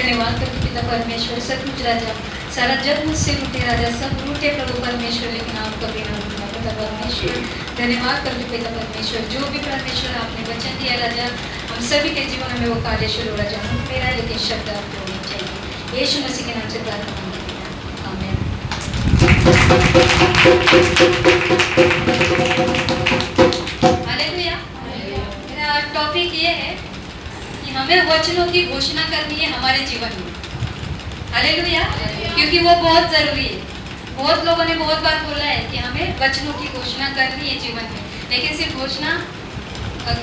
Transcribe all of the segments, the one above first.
धन्यवाद करते पिता परमेश्वर, सचमुच राजा, सारा जग मुझसे रूठे राजा, सब रूठे प्रभु परमेश्वर, लेकिन आप कभी ना रूठना पिता परमेश्वर। धन्यवाद करते पिता परमेश्वर, जो भी परमेश्वर आपने वचन दिया राजा, हम सभी के जीवन में वो कार्य शुरू हो राजा, मेरा लेकिन शब्द आपको होना चाहिए। यीशु मसीह के नाम से प्रार्थना मांगते हैं, आमीन। हालेलुया। मेरा टॉपिक ये है कि हमें वचनों की घोषणा करनी है हमारे जीवन में। हालेलुया, क्योंकि वो बहुत जरूरी है। बहुत लोगों ने बहुत बार बोला है कि हमें वचनों की घोषणा करनी है जीवन में, लेकिन सिर्फ घोषणा,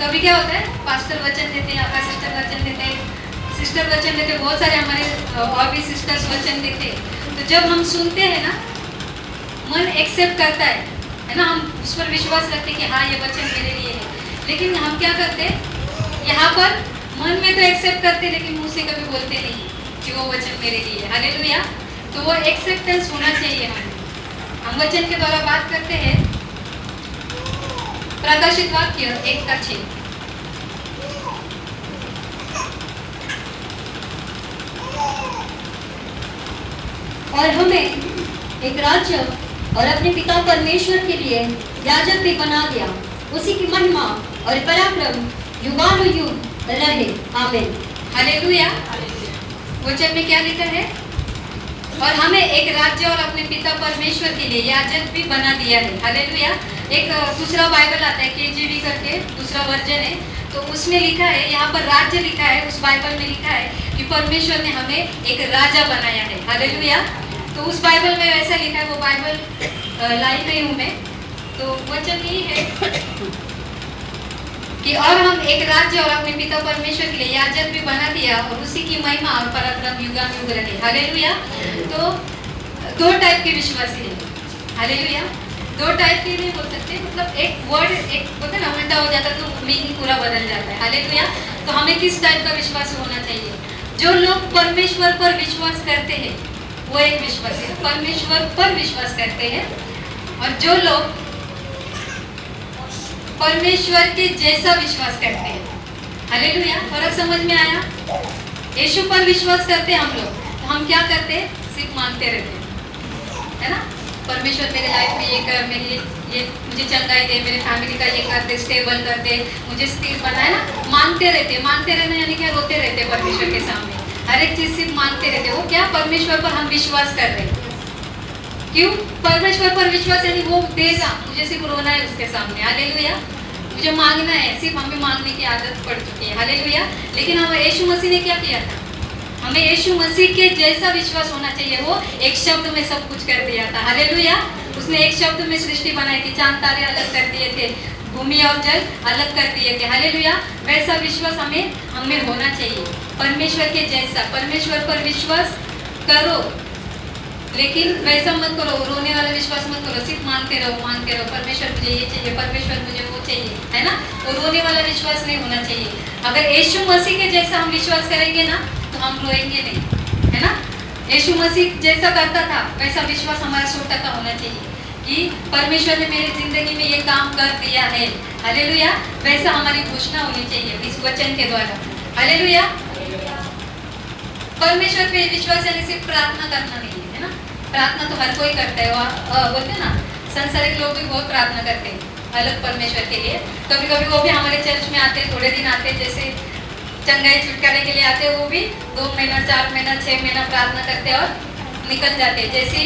कभी क्या होता है, पास्टर वचन देते हैं, आपका सिस्टर वचन देते हैं, सिस्टर वचन देते, बहुत सारे हमारे और भी सिस्टर्स वचन देते हैं। तो जब हम सुनते हैं ना, मन एक्सेप्ट करता है ना, हम उस पर विश्वास रखते हैं कि हाँ ये वचन मेरे लिए है। लेकिन हम क्या करते हैं, यहाँ पर मन में तो एक्सेप्ट करते, लेकिन मुंह से कभी बोलते नहीं कि वो वचन मेरे लिए है। हालेलुया। तो वो एक्सेप्टेंस होना चाहिए हमें। हम वचन के द्वारा बात करते हैं। प्रकाशित वाक्य 1:6। और हमें एक राज्य और अपने पिता परमेश्वर के लिए याजक भी बना दिया, उसी की महिमा और पराक्रम युगानुयुग रहे, आमीन। हालेलुया। वचन में क्या लिखा है, और हमें एक राज्य और अपने पिता परमेश्वर के लिए याजक भी बना दिया है। हालेलुया। एक दूसरा बाइबल आता है KJV करके, दूसरा वर्जन है, तो उसमें लिखा है, यहाँ पर राज्य लिखा है, उस बाइबल में लिखा है कि परमेश्वर ने हमें एक राजा बनाया है। हालेलुया। तो उस बाइबल में ऐसा लिखा है, वो बाइबल लाई गई हूँ मैं। तो वचन यही है कि और हम एक राज्य और अपने पिता परमेश्वर के लिए याजक भी बना दिया, और उसी की महिमा और पराक्रम युगानुयुग रहे। हालेलुया। तो दो टाइप के विश्वासी हैं। हालेलुया। दो टाइप के नहीं बोल सकते, मतलब एक वर्ड, एक बोलते ना, उल्टा हो जाता तो मीनिंग पूरा बदल जाता है। हालेलुया। तो हमें किस टाइप का विश्वास होना चाहिए? जो लोग परमेश्वर पर विश्वास करते हैं वो एक विश्वासी है, परमेश्वर पर विश्वास करते हैं। और जो लोग परमेश्वर के जैसा विश्वास करते हैं। हालेलुया। फर्क समझ में आया? यीशु पर विश्वास करते हैं हम लोग, तो हम क्या करते हैं, सिर्फ मांगते रहते हैं, है ना। परमेश्वर मेरे लाइफ में ये कर, मेरी ये मुझे चंगाई दे, मेरे फैमिली का ये कर दे, स्टेबल कर दे, मुझे स्थिर बनाए ना। मांगते रहते, मांगते रहना यानी क्या, रोते रहते हैं परमेश्वर के सामने, हर एक चीज सिर्फ मांगते रहते। वो क्या, परमेश्वर पर हम विश्वास कर रहे हैं। क्यों? परमेश्वर पर विश्वास यानी वो देगा, मुझे सिर्फ रोना है उसके सामने। हालेलुया। मुझे मांगना है, सिर्फ हमें मांगने की आदत पड़ चुकी है। हालेलुया। लेकिन हम यीशु मसीह ने क्या किया था, हमें यीशु मसीह के जैसा विश्वास होना चाहिए। वो एक शब्द में सब कुछ कर दिया था। हालेलुया। उसने एक शब्द में सृष्टि बनाई थी, चांद तारे अलग कर दिए थे, भूमि और जल अलग कर दिए थे। हालेलुया। वैसा विश्वास हमें होना चाहिए, परमेश्वर के जैसा। परमेश्वर पर विश्वास करो, लेकिन वैसा मत करो, रोने वाला विश्वास मत करो, सिर्फ मांगते रहो, मांगते रहो, परमेश्वर मुझे ये चाहिए, परमेश्वर मुझे वो चाहिए, है ना। वो रोने वाला विश्वास नहीं होना चाहिए। अगर यीशु मसीह के जैसा हम विश्वास करेंगे ना, तो हम रोएंगे नहीं, है ना। यीशु मसीह जैसा करता था वैसा विश्वास हमारा 100% होना चाहिए कि परमेश्वर ने मेरी जिंदगी में ये काम कर दिया है। हालेलुया। वैसा हमारी घोषणा होनी चाहिए इस वचन के द्वारा। हालेलुया। परमेश्वर पे विश्वास यानी सिर्फ प्रार्थना करना नहीं है ना। प्रार्थना तो हर कोई करता है, बोलते हैं ना, संसारिक लोग भी बहुत प्रार्थना करते हैं अलग परमेश्वर के लिए। कभी कभी वो भी हमारे चर्च में आते हैं, थोड़े दिन आते हैं, जैसे चंगाई छुटकारे के लिए आते हैं, वो भी 2 महीना 4 महीना 6 महीना प्रार्थना करते हैं और निकल जाते हैं। जैसे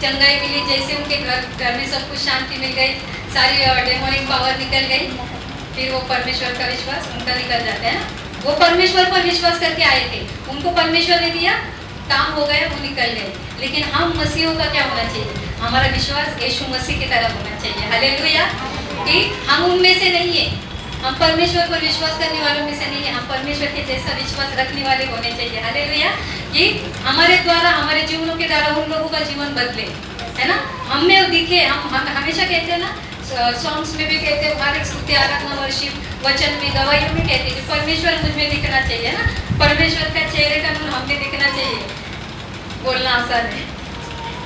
चंगाई मिली, जैसे उनके घर में सब कुछ शांति मिल गई, सारी डेमोनिक पावर निकल गई, फिर वो परमेश्वर का विश्वास उनका निकल जाता है ना। वो परमेश्वर पर विश्वास करके आए थे, उनको परमेश्वर ने दिया, काम हो गया, वो निकल गए। लेकिन हम मसीहों का क्या होना चाहिए, हमारा विश्वास यीशु मसीह की तरह होना चाहिए। हालेलुया। कि हम उनमें से नहीं है, हम परमेश्वर पर विश्वास करने वालों में से नहीं है, हम परमेश्वर के जैसा विश्वास रखने वाले होने चाहिए। हालेलुया। कि हमारे द्वारा, हमारे जीवनों के द्वारा उन लोगों का जीवन बदले, है ना, हमें दिखे। हम हमेशा कहते हैं ना, सॉन्ग्स में भी कहते हैं, हर एक स्तुति आराधना वर्शिप वचन में गवाहियों में कहते हैं कि परमेश्वर मुझ में दिखना चाहिए ना, परमेश्वर का चेहरे का नूर हमें दिखना चाहिए। बोलना आसान है।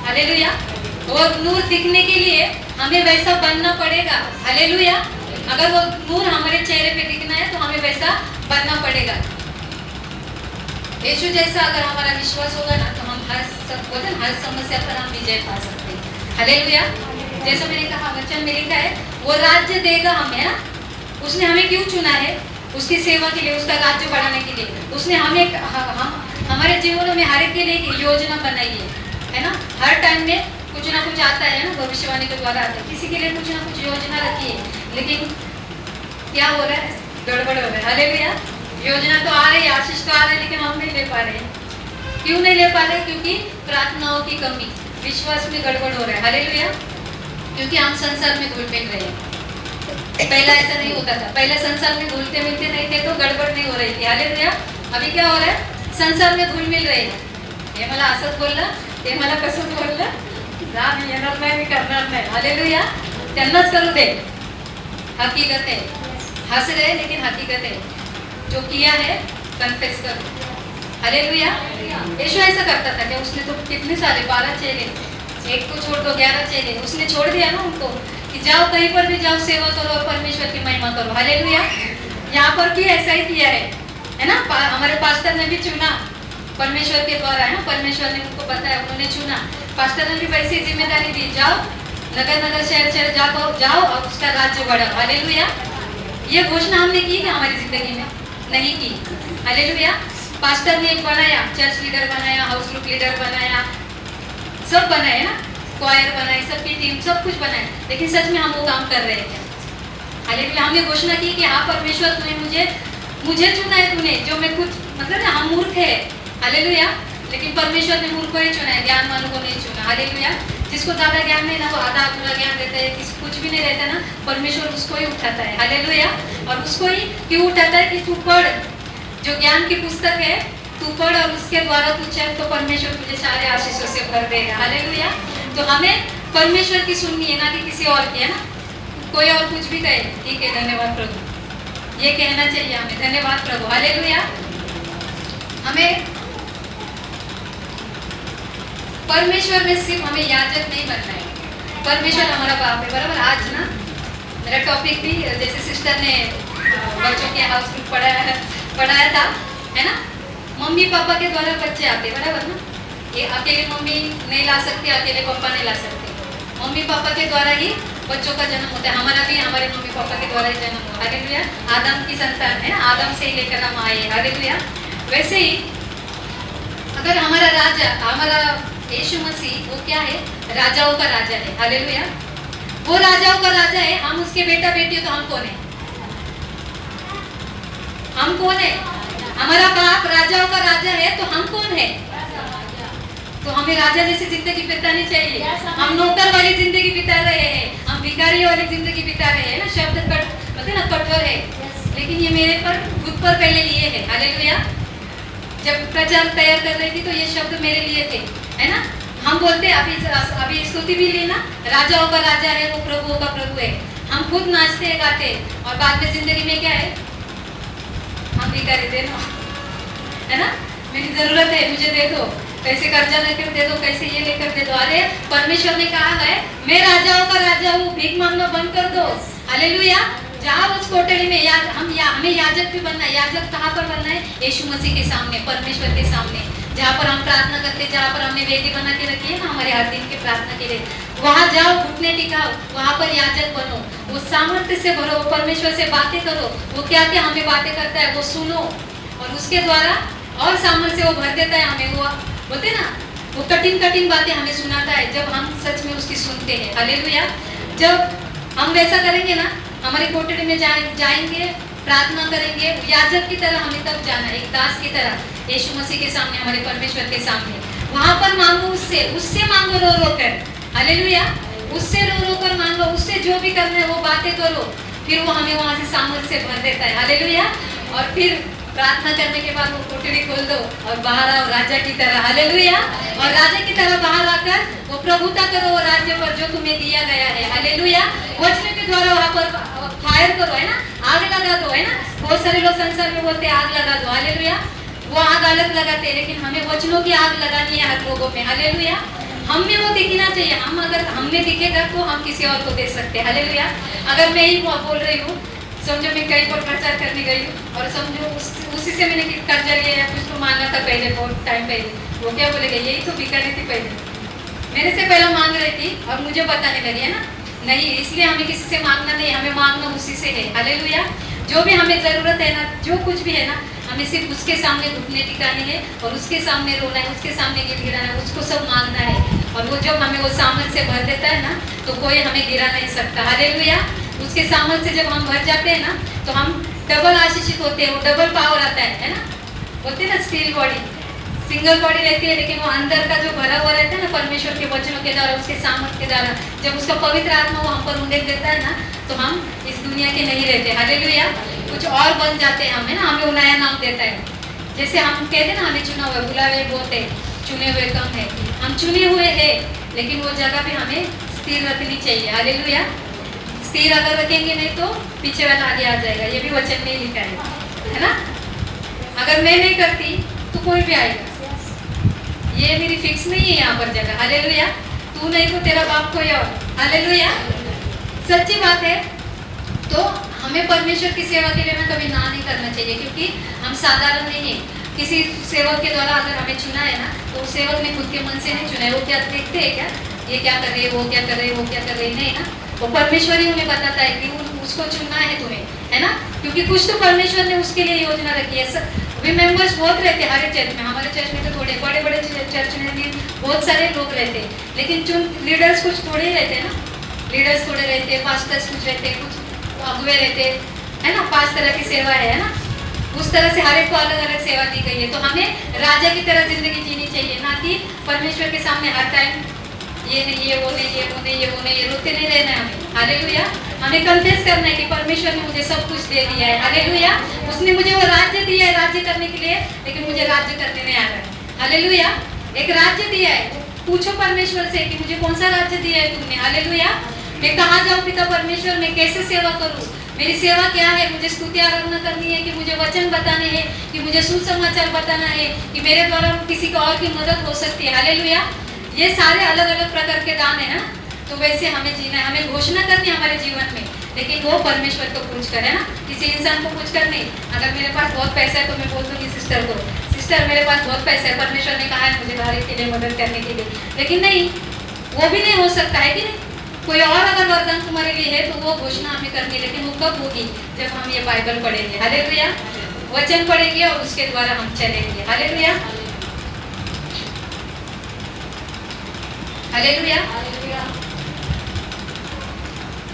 हालेलुया। वो नूर दिखने के लिए हमें वैसा बनना पड़ेगा। हालेलुया। अगर वो नूर हमारे चेहरे पे दिखना है तो हमें वैसा बनना पड़ेगा। यीशु जैसा अगर हमारा विश्वास होगा ना तो हम हर समस्या पर हम विजय पा सकते हैं। हालेलुया। जैसा मैंने कहा वचन में लिखा है वो राज्य देगा हमें, है ना। उसने हमें क्यों चुना है? उसकी सेवा के लिए, उसका राज्य बढ़ाने के लिए। उसने हम हमारे जीवनों में हर एक के लिए एक योजना बनाई है ना। हर टाइम में कुछ ना कुछ आता है ना, भविष्यवाणी के द्वारा आता है, किसी के लिए कुछ ना कुछ योजना रखी है। लेकिन क्या हो रहा है? गड़बड़ हो रहा है। हालेलुया। योजना तो आ रही है, आशीष तो आ रही है, लेकिन हम नहीं ले पा रहे हैं। क्यों नहीं ले पा रहे? क्योंकि प्रार्थनाओं की कमी, विश्वास में गड़बड़ हो रहा है। हालेलुया। क्योंकि हम संसार में घुल मिल रहे हैं। पहला ऐसा नहीं होता था। पहले संसार में घुलते मिलते नहीं थे तो गड़बड़ नहीं हो रही थी। हालेलुया। अभी क्या हो रहा है? संसार में घुल मिल रहे हैं। हे मला असंच बोललं, ते मला कसं बोललं, जा मी येणार नाही, मी करणार नाही। हालेलुया। त्यांनाच करू दे। हकीकत है, हंस रहे लेकिन हकीकत है। जो किया है कन्फेस करो। हालेलुया। यीशु ऐसा करता था कि उसने तो कितने सारे 12 चेले, एक को छोड़ दो 11 चेले, उसने छोड़ दिया ना उनको कि जाओ कहीं पर भी जाओ, सेवा करो और परमेश्वर की महिमा करो। हालेलुया। यहाँ पर भी ऐसा ही किया है ना। हमारे पास्टर ने भी चुना परमेश्वर के द्वारा, है ना। परमेश्वर ने उनको बताया, उन्होंने चुना। पास्टर ने भी वैसी जिम्मेदारी दी, जाओ नगर नगर शहर शहर जाओ और उसका राज्य बढ़ाओ। हालेलुया। ये घोषणा हमने की ना हमारी जिंदगी में? नहीं की। हालेलुया। पास्टर ने एक बनाया, चर्च लीडर बनाया, हाउस ग्रुप लीडर बनाया, सब बनाए ना, क्वायर बनाए, सबकी टीम, सब कुछ बनाए, लेकिन सच में हम वो काम कर रहे हैं? हालेलुया। हमने घोषणा की कि हाँ परमेश्वर तूने मुझे चुना है, तूने जो मैं खुद, मतलब ना हम मूर्ख है। हालेलुया। लेकिन परमेश्वर ने मूर्ख को ही चुना है, ज्ञानवानों को नहीं चुना। हालेलुया। जिसको ज्यादा ज्ञान नहीं ना वो आधा अधूरा ज्ञान देता है, किसी कुछ भी नहीं रहता ना, परमेश्वर उसको ही उठाता है। हालेलुया। और उसको ही क्यों उठाता है? कि तू पढ़, जो ज्ञान की पुस्तक है तू पढ़ और उसके द्वारा तू चल, तो परमेश्वर तुझे सारे आशीषों से भर देगा। हालेलुया। तो हमें परमेश्वर की सुननी है, ना कि किसी और की, है ना। कोई और कुछ भी कहे, ठीक है, धन्यवाद प्रभु, ये कहना चाहिए हमें, धन्यवाद प्रभु। हालेलुया। हमें परमेश्वर में सिर्फ हमें याजक नहीं बनना है, परमेश्वर हमारा बाप है। बराबर। आज ना मेरा टॉपिक भी जैसे सिस्टर ने बच्चों के हाउस ग्रुप पढ़ाया था, है ना। मम्मी पापा के द्वारा बच्चे आते, बराबर ना। ये अकेले मम्मी नहीं ला सकते, अकेले पापा नहीं ला सकते, मम्मी पापा के द्वारा ही बच्चों का जन्म होता है। हमारा भी हमारे मम्मी पापा के द्वारा ही जन्म हुआ। हालेलुया। आदम की संतान है, आदम से ही लेकर हम आए। हालेलुया। वैसे ही अगर हमारा राजा, हमारा यीशु मसीह, वो क्या है? राजाओं का राजा है। हालेलुया। वो राजाओं का राजा है, हम उसके बेटा बेटी, तो हम कौन है? हम कौन है? हमारा बाप राजाओं का राजा है, तो हम कौन है? तो हमें राजा जैसी जिंदगी बितानी चाहिए। हम नौकर वाली जिंदगी बिता रहे हैं, हम भिखारी वाली जिंदगी बिता रहे हैं ना। शब्द बोलते ना कठोर है, लेकिन ये मेरे पर खुद पर पहले लिए है। हालेलुया। जब प्रचार तैयार कर रही थी तो ये शब्द मेरे लिए थे, है ना। हम बोलते अभी स्तुति भी लेना, राजाओं का राजा है, वो प्रभुओं का प्रभु है। हम खुद नाचते गाते, और बाद में जिंदगी में क्या है? हम भिखारी, दे दो, है ना। मेरी जरूरत है, मुझे दे दो, कैसे कर्जा लेकर दे दो, कैसे ये लेकर दे दो। अरे परमेश्वर ने कहा है मैं राजाओं का राजा हूँ, भीख मांगना बंद कर दो। हालेलुया। जाओ उस कोठरी में, हमें याजक भी बनना है। याजक कहाँ पर बनना है? यीशु मसीह के सामने, परमेश्वर के सामने, जहाँ पर हम प्रार्थना करते, जहाँ पर हमने वेदी बना के रखी है ना हमारे हर दिन की प्रार्थना के लिए, वहाँ जाओ, घुटने टिकाओ, वहाँ पर याजक बनो, वो सामर्थ्य से भरो, परमेश्वर से बातें करो। वो क्या क्या हमें बातें करता है वो सुनो, और उसके द्वारा और सामर्थ्य से वो भर देता है हमें। वो बोलते ना, वो कठिन कठिन बातें हमें सुनाता है जब हम सच में उसकी सुनते हैं। हालेलुया। जब हम वैसा करेंगे ना, हमारी कोठरी में जाएंगे, प्रार्थना करेंगे, याजक की तरह हमें तब जाना है, एक दास की तरह यीशु मसीह के सामने, हमारे परमेश्वर के सामने। वहां पर मांगो, उससे मांगो रो रो कर। हालेलुया। उससे रो रो कर मांगो, उससे जो भी करना है वो बातें करो, फिर वो हमें वहां से सामर्थ्य से भर देता है। हालेलुया। और फिर प्रार्थना करने के बाद वो कोठरी खोल दो और बाहर आओ राजा की तरह। हालेलुया। और राजा की तरह बाहर आकर वो प्रभुता करो वो राज्य पर जो तुम्हें दिया गया है। हालेलुया। वचन के द्वारा वहां पर फायर करो, है ना, आग लगा दो, है ना। बहुत सारे लोग संसार में बोलते हैं आग लगा दो। हालेलुया। वो आग अलग लगाते हैं, लेकिन हमें वचनों की आग लगानी है हर लोगों में। हालेलुया। हम में वो दिखना चाहिए। हम अगर हम में दिखेगा तो हम किसी और को दे सकते हैं। हालेलुया। अगर मैं ही बोल रही हूँ समझो मैं कहीं पर प्रचार करने गई हूँ और समझो उसी से मैंने कर्जा लिया या कुछ तो मांगा था पहले, बहुत टाइम पहले। वो क्या बोलेगा, यही तो भिखारी थी पहले, मेरे से पहले मांग रही थी और मुझे बताने लगी, है ना। नहीं, इसलिए हमें किसी से मांगना नहीं, हमें मांगना उसी से है। हालेलुया। जो भी हमें ज़रूरत है ना, जो कुछ भी है ना, हमें सिर्फ उसके सामने घुटने टिकाने हैं और उसके सामने रोना है, उसके सामने गिड़गिड़ाना है, उसको सब मांगना है। और वो जब हमें वो सामर्थ से भर देता है ना, तो कोई हमें गिरा नहीं सकता। हालेलुया। उसके सामर्थ से जब हम भर जाते हैं ना, तो हम डबल आशीषित होते हैं, वो डबल पावर आता है ना। बोलते हैं ना स्टील बॉडी, सिंगल बॉडी रहती है, लेकिन वो अंदर का जो भरा हुआ रहता है ना परमेश्वर के वचनों के द्वारा, उसके सामर्थ के द्वारा, जब उसका पवित्र आत्मा वो हम पर उंडेल देता है ना, तो हम इस दुनिया के नहीं रहते। हालेलुया। कुछ और बन जाते हैं हम, है ना। हमें वो नया नाम देता है। जैसे हम कहते हैं ना, हमें चुना हुआ, बुलावे बहुत है, चुने हुए कम है। हम चुने हुए हैं, लेकिन वो जगह भी हमें स्थिर रखनी चाहिए। हालेलुया। स्थिर अगर रखेंगे नहीं तो पीछे वाला आगे आ जाएगा, ये भी वचन में लिखा है ना। अगर मैं नहीं करती तो कोई भी आएगा, ये मेरी फिक्स नहीं है यहाँ पर जगह। हालेलुया। तू नहीं तो तेरा बाप कोई और। हालेलुया। सच्ची बात है। तो हमें परमेश्वर की सेवा के लिए ना कभी ना नहीं करना चाहिए, क्योंकि हम साधारण नहीं है। किसी सेवक के द्वारा अगर हमें चुना है ना, तो उस सेवक ने खुद के मन से नहीं चुना है। वो क्या देखते हैं, क्या ये क्या कर रहे हैं, वो क्या कर रहे हैं, वो क्या कर रहे हैं, नहीं ना। वो परमेश्वर ही उन्हें बताता है कि उसको चुनना है तुम्हें, है ना। क्योंकि कुछ तो परमेश्वर ने उसके लिए योजना रखी है। वे मेंबर्स बहुत रहते हैं हर एक चर्च में। हमारे चर्च में तो थोड़े बड़े बड़े चर्च में भी बहुत सारे लोग रहते हैं, लेकिन चुन लीडर्स कुछ थोड़े ही रहते हैं ना। लीडर्स थोड़े रहते हैं, पास्टर्स कुछ रहते हैं, कुछ अगुवे रहते हैं, है ना। 5 तरह की सेवा है ना। उस तरह से हर एक को अलग अलग सेवा दी गई है। तो हमें राजा की तरह जिंदगी जीनी चाहिए, ना कि परमेश्वर के सामने हर टाइम ये नहीं, ये वो नहीं, ये वो नहीं, ये वो नहीं, ये रोते नहीं रहना है हमें। हालेलुया। हमें कन्फेस करना है कि परमेश्वर ने मुझे सब कुछ दे दिया है। हालेलुया। उसने मुझे वो राज्य दिया है राज्य करने के लिए, लेकिन मुझे राज्य करने नहीं आ रहा है। हालेलुया। एक राज्य दिया है, पूछो परमेश्वर से कि मुझे कौन सा राज्य दिया है तुमने। हालेलुया। मैं कहाँ जाऊँ पिता परमेश्वर, मैं कैसे सेवा करूँ, मेरी सेवा क्या है। मुझे स्तुति आराधना करनी है, कि मुझे वचन बताने हैं, कि मुझे सुसमाचार बताना है, कि मेरे द्वारा किसी को और की मदद हो सकती है। हालेलुया। ये सारे अलग अलग प्रकार के दान है ना। तो वैसे हमें जीना है, हमें घोषणा करनी है हमारे जीवन में, लेकिन वो परमेश्वर को पूछ कर, है ना। किसी इंसान को पूछ कर नहीं। अगर मेरे पास बहुत पैसा है तो मैं बोल दूंगी सिस्टर को, सिस्टर मेरे पास बहुत पैसा है, परमेश्वर ने कहा है मुझे धारे के लिए मदद करने के लिए, लेकिन नहीं, वो भी नहीं हो सकता है कि नहीं। कोई और अगर वरदान तुम्हारे लिए है तो वो घोषणा हमें करनी है, लेकिन वो कब होगी, जब हम ये बाइबल पढ़ेंगे। हालेलुया। वचन पढ़ेंगे और उसके द्वारा हम चलेंगे। हालेलुया। हालेलुया।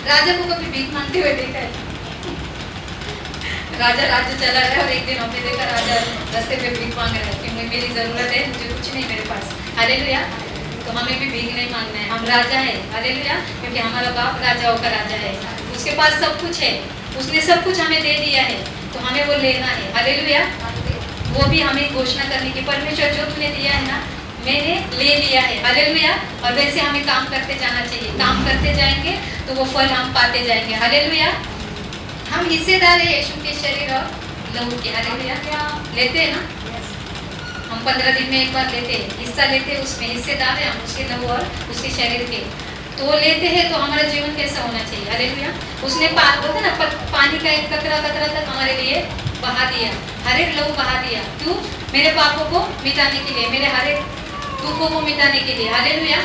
राजा को कभी भीख मांगते हुए देखा है? राजा राज्य चला रहा है और एक दिन हमने देखा राजा रास्ते पे भीख मांग रहा है कि मेरी जरूरत है, मुझे कुछ नहीं मेरे पास। हालेलुया। तो हमें भी भीख नहीं मांगना है, हम राजा है। हालेलुया। क्योंकि हमारा बाप राजाओं का राजा है, उसके पास सब कुछ है, उसने सब कुछ हमें दे दिया है, तो हमें वो लेना है। हालेलुया। वो भी हमें घोषणा करने की, परमेश्वर जो तूने दिया है ना, मैंने ले लिया है। हालेलुया। और वैसे हमें काम करते जाना चाहिए, काम करते जाएंगे तो वो फल हम पाते जाएंगे। हालेलुया। हम हिस्सेदार है यीशु के शरीर और लहू के। हालेलुया। लेते हैं ना, हम 15 दिन में एक बार लेते हैं, हिस्सा लेते हैं, उसमें हिस्सेदार है हम उसके लहू और उसके शरीर के। तो वो लेते हैं तो हमारा जीवन कैसा होना चाहिए। हालेलुया। उसने बोलते ना पानी का एक कतरा कतरा तक हमारे लिए बहा दिया, हर एक लहू बहा दिया। क्यों? मेरे पापों को मिटाने के लिए, मेरे हर एक दुखों को मिटाने के लिए। हालेलुया।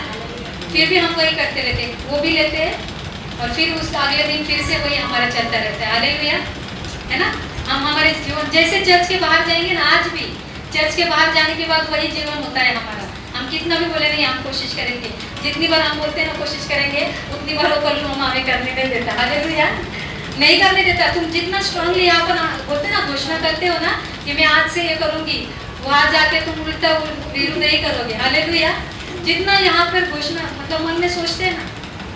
फिर भी हम वही करते रहते हैं, वो भी लेते हैं और फिर उस अगले दिन फिर से वही हमारा चलता रहता है। हालेलुया। है ना। हम हमारे जीवन जैसे चर्च के बाहर जाएंगे ना, आज भी चर्च के बाहर जाने के बाद वही जीवन होता है हमारा। हम कितना भी बोले नहीं, हम कोशिश करेंगे, जितनी बार हम बोलते हैं ना कोशिश करेंगे, उतनी बार वो कल हम हमें करने नहीं देता। हालेलुया। नहीं करने देता। तुम जितना स्ट्रांगली यहाँ पर बोलते ना, घोषणा करते हो ना कि मैं आज से ये करूंगी, वहां जाके तुम उल्टा विरुद्ध नहीं करोगे। हालेलुया। जितना यहाँ पर घोषणा मतलब मन में सोचते हैं ना,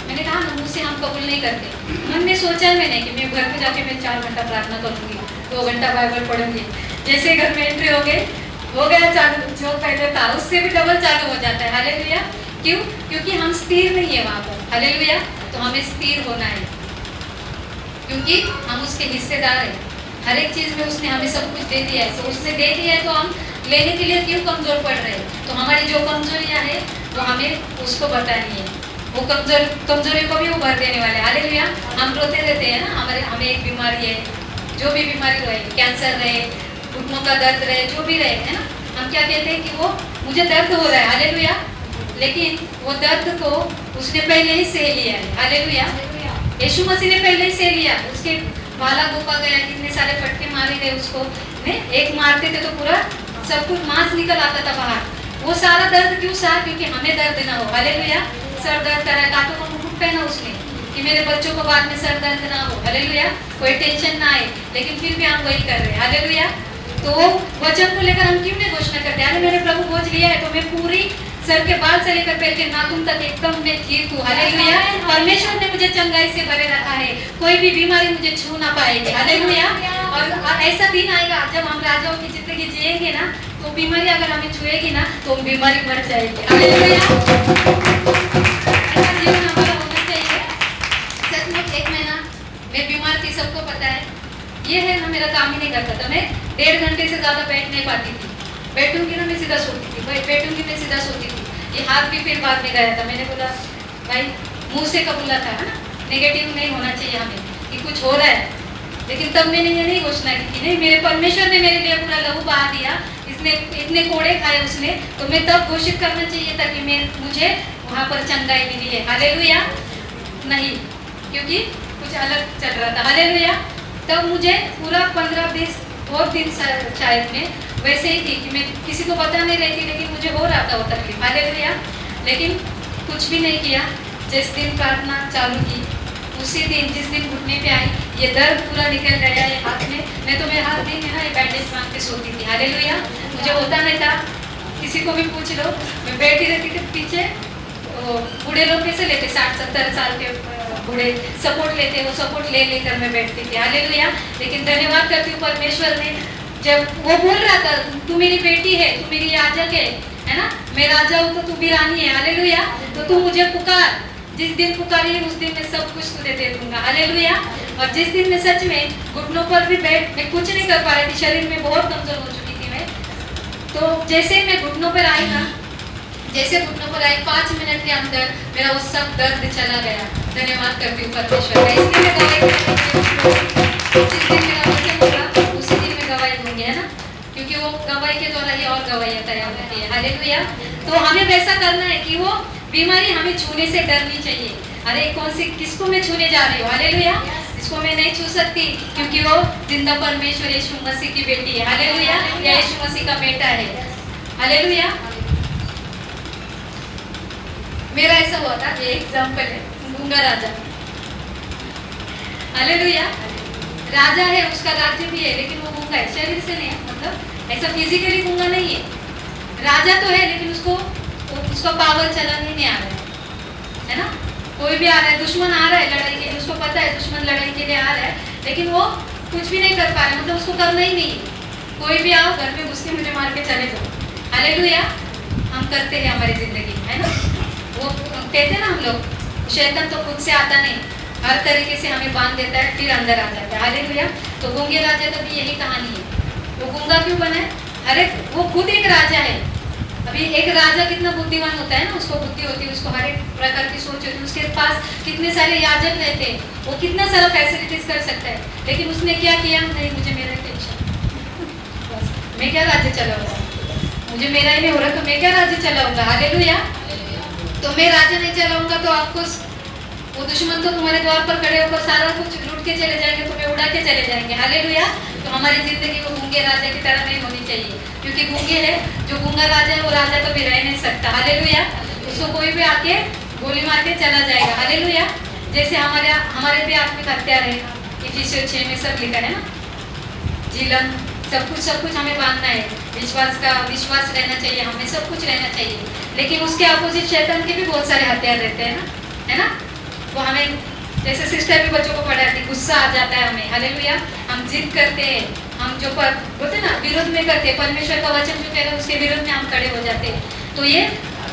मैंने कहा ना मुझसे हम कबूल नहीं करते। मन में सोचा है मैंने कि मैं घर पे जाके मैं 4 घंटा प्रार्थना करूंगी, 2 घंटा बाइबल पढ़ूंगी। जैसे घर में एंट्री हो गया चालू, जो पहले था उससे भी डबल चालू हो जाता है। हालेलुया। क्यों? क्योंकि हम स्थिर नहीं है वहां पर। हालेलुया। तो हमें स्थिर होना है, क्योंकि हम उसके हिस्सेदार हैं। हर एक चीज में उसने हमें सब कुछ दे दिया है, तो उसने दे दिया है तो हम लेने के लिए क्यों कमजोर पड़ रहे हैं? तो हमारी जो कमजोरियां हैं वो हमें उसको बतानी है, वो कमजोरियों को भी वो भर देने वाले। हालेलुया। हम रोते रहते हैं ना, हमें एक बीमारी है, जो भी बीमारी रहे, कैंसर रहे, घुटनों का दर्द रहे, जो भी रहे, है ना, हम क्या कहते हैं कि वो मुझे दर्द हो रहा है। हालेलुया। लेकिन वो दर्द को उसने पहले ही सह लिया है। हालेलुया। यीशु मसीह ने पहले ही सह लिया। उसके भाला गोपा गया, कितने सारे फटके मारे गए उसको, एक मारते थे तो पूरा सब कुछ मांस निकल आता था बाहर। वो सारा दर्द क्यों सहा? क्योंकि हमें दर्द ना हो। हालेलुया। सर दर्द करा, कांटों का मुकुट पहना उसने कि मेरे बच्चों को बाद में सर दर्द ना हो। हालेलुया। कोई टेंशन ना आए, लेकिन फिर भी हम वही कर रहे हैं। हालेलुया। तो वचन को लेकर हम क्यों नहीं घोषणा करते? अरे मैंने प्रभु बोझ लिया है तो मैं पूरी सर के बाल से लेकर पैर के नाखून तक एकदम मैं ठीक हूँ। हालेलुया। परमेश्वर ने मुझे चंगाई से भरे रखा है, कोई भी बीमारी मुझे छू ना पाएगी। हालेलुया। और ऐसा दिन आएगा जब हम राजाओं की जिंदगी जिएंगे ना, तो बीमारी अगर हमें छुएगी ना तो बीमारी मर जाएगी। हालेलुया। ऐसा जीवन हमारा होना चाहिए। सचमुच एक महीना मैं बीमार थी, सबको पता है। ये है ना, मेरा काम ही नहीं करता था। मैं 1.5 घंटे से ज्यादा बैठ नहीं पाती थी। बैठूंगी ना मैं सीधा सोती थी, बैठूंगी मैं सीधा सोती थी। ये हाथ भी फिर बाद में गया था। मैंने बोला भाई मुंह से कबूला था, है ना, नेगेटिव नहीं होना चाहिए हमें कि कुछ हो रहा है। लेकिन तब मैंने ये नहीं घोषणा की कि नहीं, मेरे परमेश्वर ने मेरे लिए पूरा लहू बहा दिया, इसने इतने कोड़े खाए उसने, तो मैं तब घोषित करना चाहिए था कि मुझे वहाँ पर चंगाई मिली है। हालेलुया। नहीं, क्योंकि कुछ अलग चल रहा था। हालेलुया। तब मुझे पूरा 15-20 बहुत दिन शायद में वैसे ही थी कि मैं किसी को बता नहीं रही थी, लेकिन मुझे हो रहा था वो तकलीफ। हालेलुया। लेकिन कुछ भी नहीं किया। जिस दिन प्रार्थना चालू की, उसी दिन जिस दिन घुटने पे आई, ये दर्द पूरा निकल गया ये हाथ में। मैं तो मेरे हाथ दिन में ना ये बैंडेज बांध के सोती थी। हालेलुया। मुझे होता नहीं था, किसी को भी पूछ लो, मैं बैठी रहती थी पीछे। बूढ़े लोग कैसे लेते, 60-70 साल के बूढ़े सपोर्ट लेते, वो सपोर्ट ले लेकर मैं बैठती थी। हालेलुया। लेकिन धन्यवाद करती हूँ परमेश्वर ने, जब वो बोल रहा था तू मेरी बेटी है, तू मेरी याजक है ना, मैं राजा हूँ तो तू भी रानी है। हालेलुया। तो तू मुझे पुकार, जिस दिन पुकारी उस दिन मैं सब कुछ तुझे दे दूंगा। हालेलुया। और जिस दिन मैं सच में घुटनों पर भी बैठ, मैं कुछ नहीं कर पा रही थी, शरीर में बहुत कमजोर हो चुकी थी मैं। तो जैसे मैं घुटनों पर आई ना, जैसे घुटनों पर आई, 5 मिनट के अंदर मेरा वो सब दर्द चला गया। धन्यवाद करती हूँ परमेश्वर का। इसलिए मैं गवाही जिस दिन मेरा वचन होगा उसी दिन मैं गवाही दूंगी, है ना, क्योंकि वो गवाही के द्वारा ही और गवाहियाँ तैयार होती है। हालेलुया। तो हमें वैसा करना है कि वो बीमारी हमें छूने से डरनी चाहिए। अरे कौन सी, किसको मैं छूने जा रही हूँ? हालेलुया। इसको मैं नहीं छू सकती, क्योंकि वो जिंदा परमेश्वर यीशु मसीह की बेटी है। हालेलुया। या यीशु मसीह का बेटा है। हालेलुया। मेरा ऐसा हुआ था, ये एग्जाम्पल है, गूंगा राजा। हालेलुया। राजा है, उसका राज्य भी है, लेकिन वो गूंगा है, शरीर से नहीं है, मतलब ऐसा फिजिकली गूंगा नहीं है। राजा तो है, लेकिन उसका पावर चलाने नहीं आ रहा है ना। कोई भी आ रहा है, दुश्मन आ रहा है लड़ाई के लिए, उसको पता है दुश्मन लड़ाई के लिए आ रहा है, लेकिन वो कुछ भी नहीं कर पा रहा, मतलब उसको करना ही नहीं है। कोई भी आओ घर में घुस के मुझे मार के चले जाओ। हालेलुया। हम करते हैं हमारी जिंदगी में, है ना। वो कहते हैं ना हम लोग, शैतान तो खुद से आता नहीं, हर तरीके से हमें बांध देता है, फिर अंदर आ जाता है। हालेलुया। तो गूंगे राजा का भी यही कहानी है। वो गूंगा क्यों बना है? अरे वो खुद एक राजा है। अभी एक राजा कितना बुद्धिमान होता है ना, उसको बुद्धि होती है, उसको हर एक प्रकार की सोच होती है, उसके पास कितने सारे याजक रहते हैं, वो कितना सारा फैसिलिटीज कर सकता है। लेकिन उसने क्या किया? नहीं, मुझे मेरा टेंशन, बस मैं क्या राज्य चलाऊंगा, मुझे मेरा ही नहीं हो रहा तो मैं क्या राज्य चलाऊंगा। हालेलुया। तो मैं राज्य नहीं चलाऊंगा तो आपको वो दुश्मन तो तुम्हारे द्वार पर खड़े होकर सारा कुछ लूट के चले जाएंगे, तुम्हें उड़ा के चले जाएंगे। हालेलुया। तो हमारी जिंदगी वो गूंगे राजा की तरह नहीं होनी चाहिए, क्योंकि गूंगे है, जो गूंगा राजा है वो राजा कभी रह नहीं सकता। हालेलुया। उसको कोई भी आके गोली मार के चला जाएगा। हालेलुया। जैसे हमारे भी आत्मिक हत्यार है, इफिसियों 6 में सब लिखा है ना, जीलन, सब कुछ हमें बांधना है, विश्वास रहना चाहिए, हमें सब कुछ रहना चाहिए। लेकिन उसके अपोजिट शैतान के भी बहुत सारे हथियार रहते हैं ना, है ना। वो हमें, जैसे सिस्टर भी बच्चों को पढ़ाती, गुस्सा आ जाता है हमें। हालेलुया। हम जिद करते हैं, हम जो बोलते ना विरोध में करते हैं, परमेश्वर का वचन जो कह रहे हैं उसके विरोध में हम खड़े हो जाते हैं। तो ये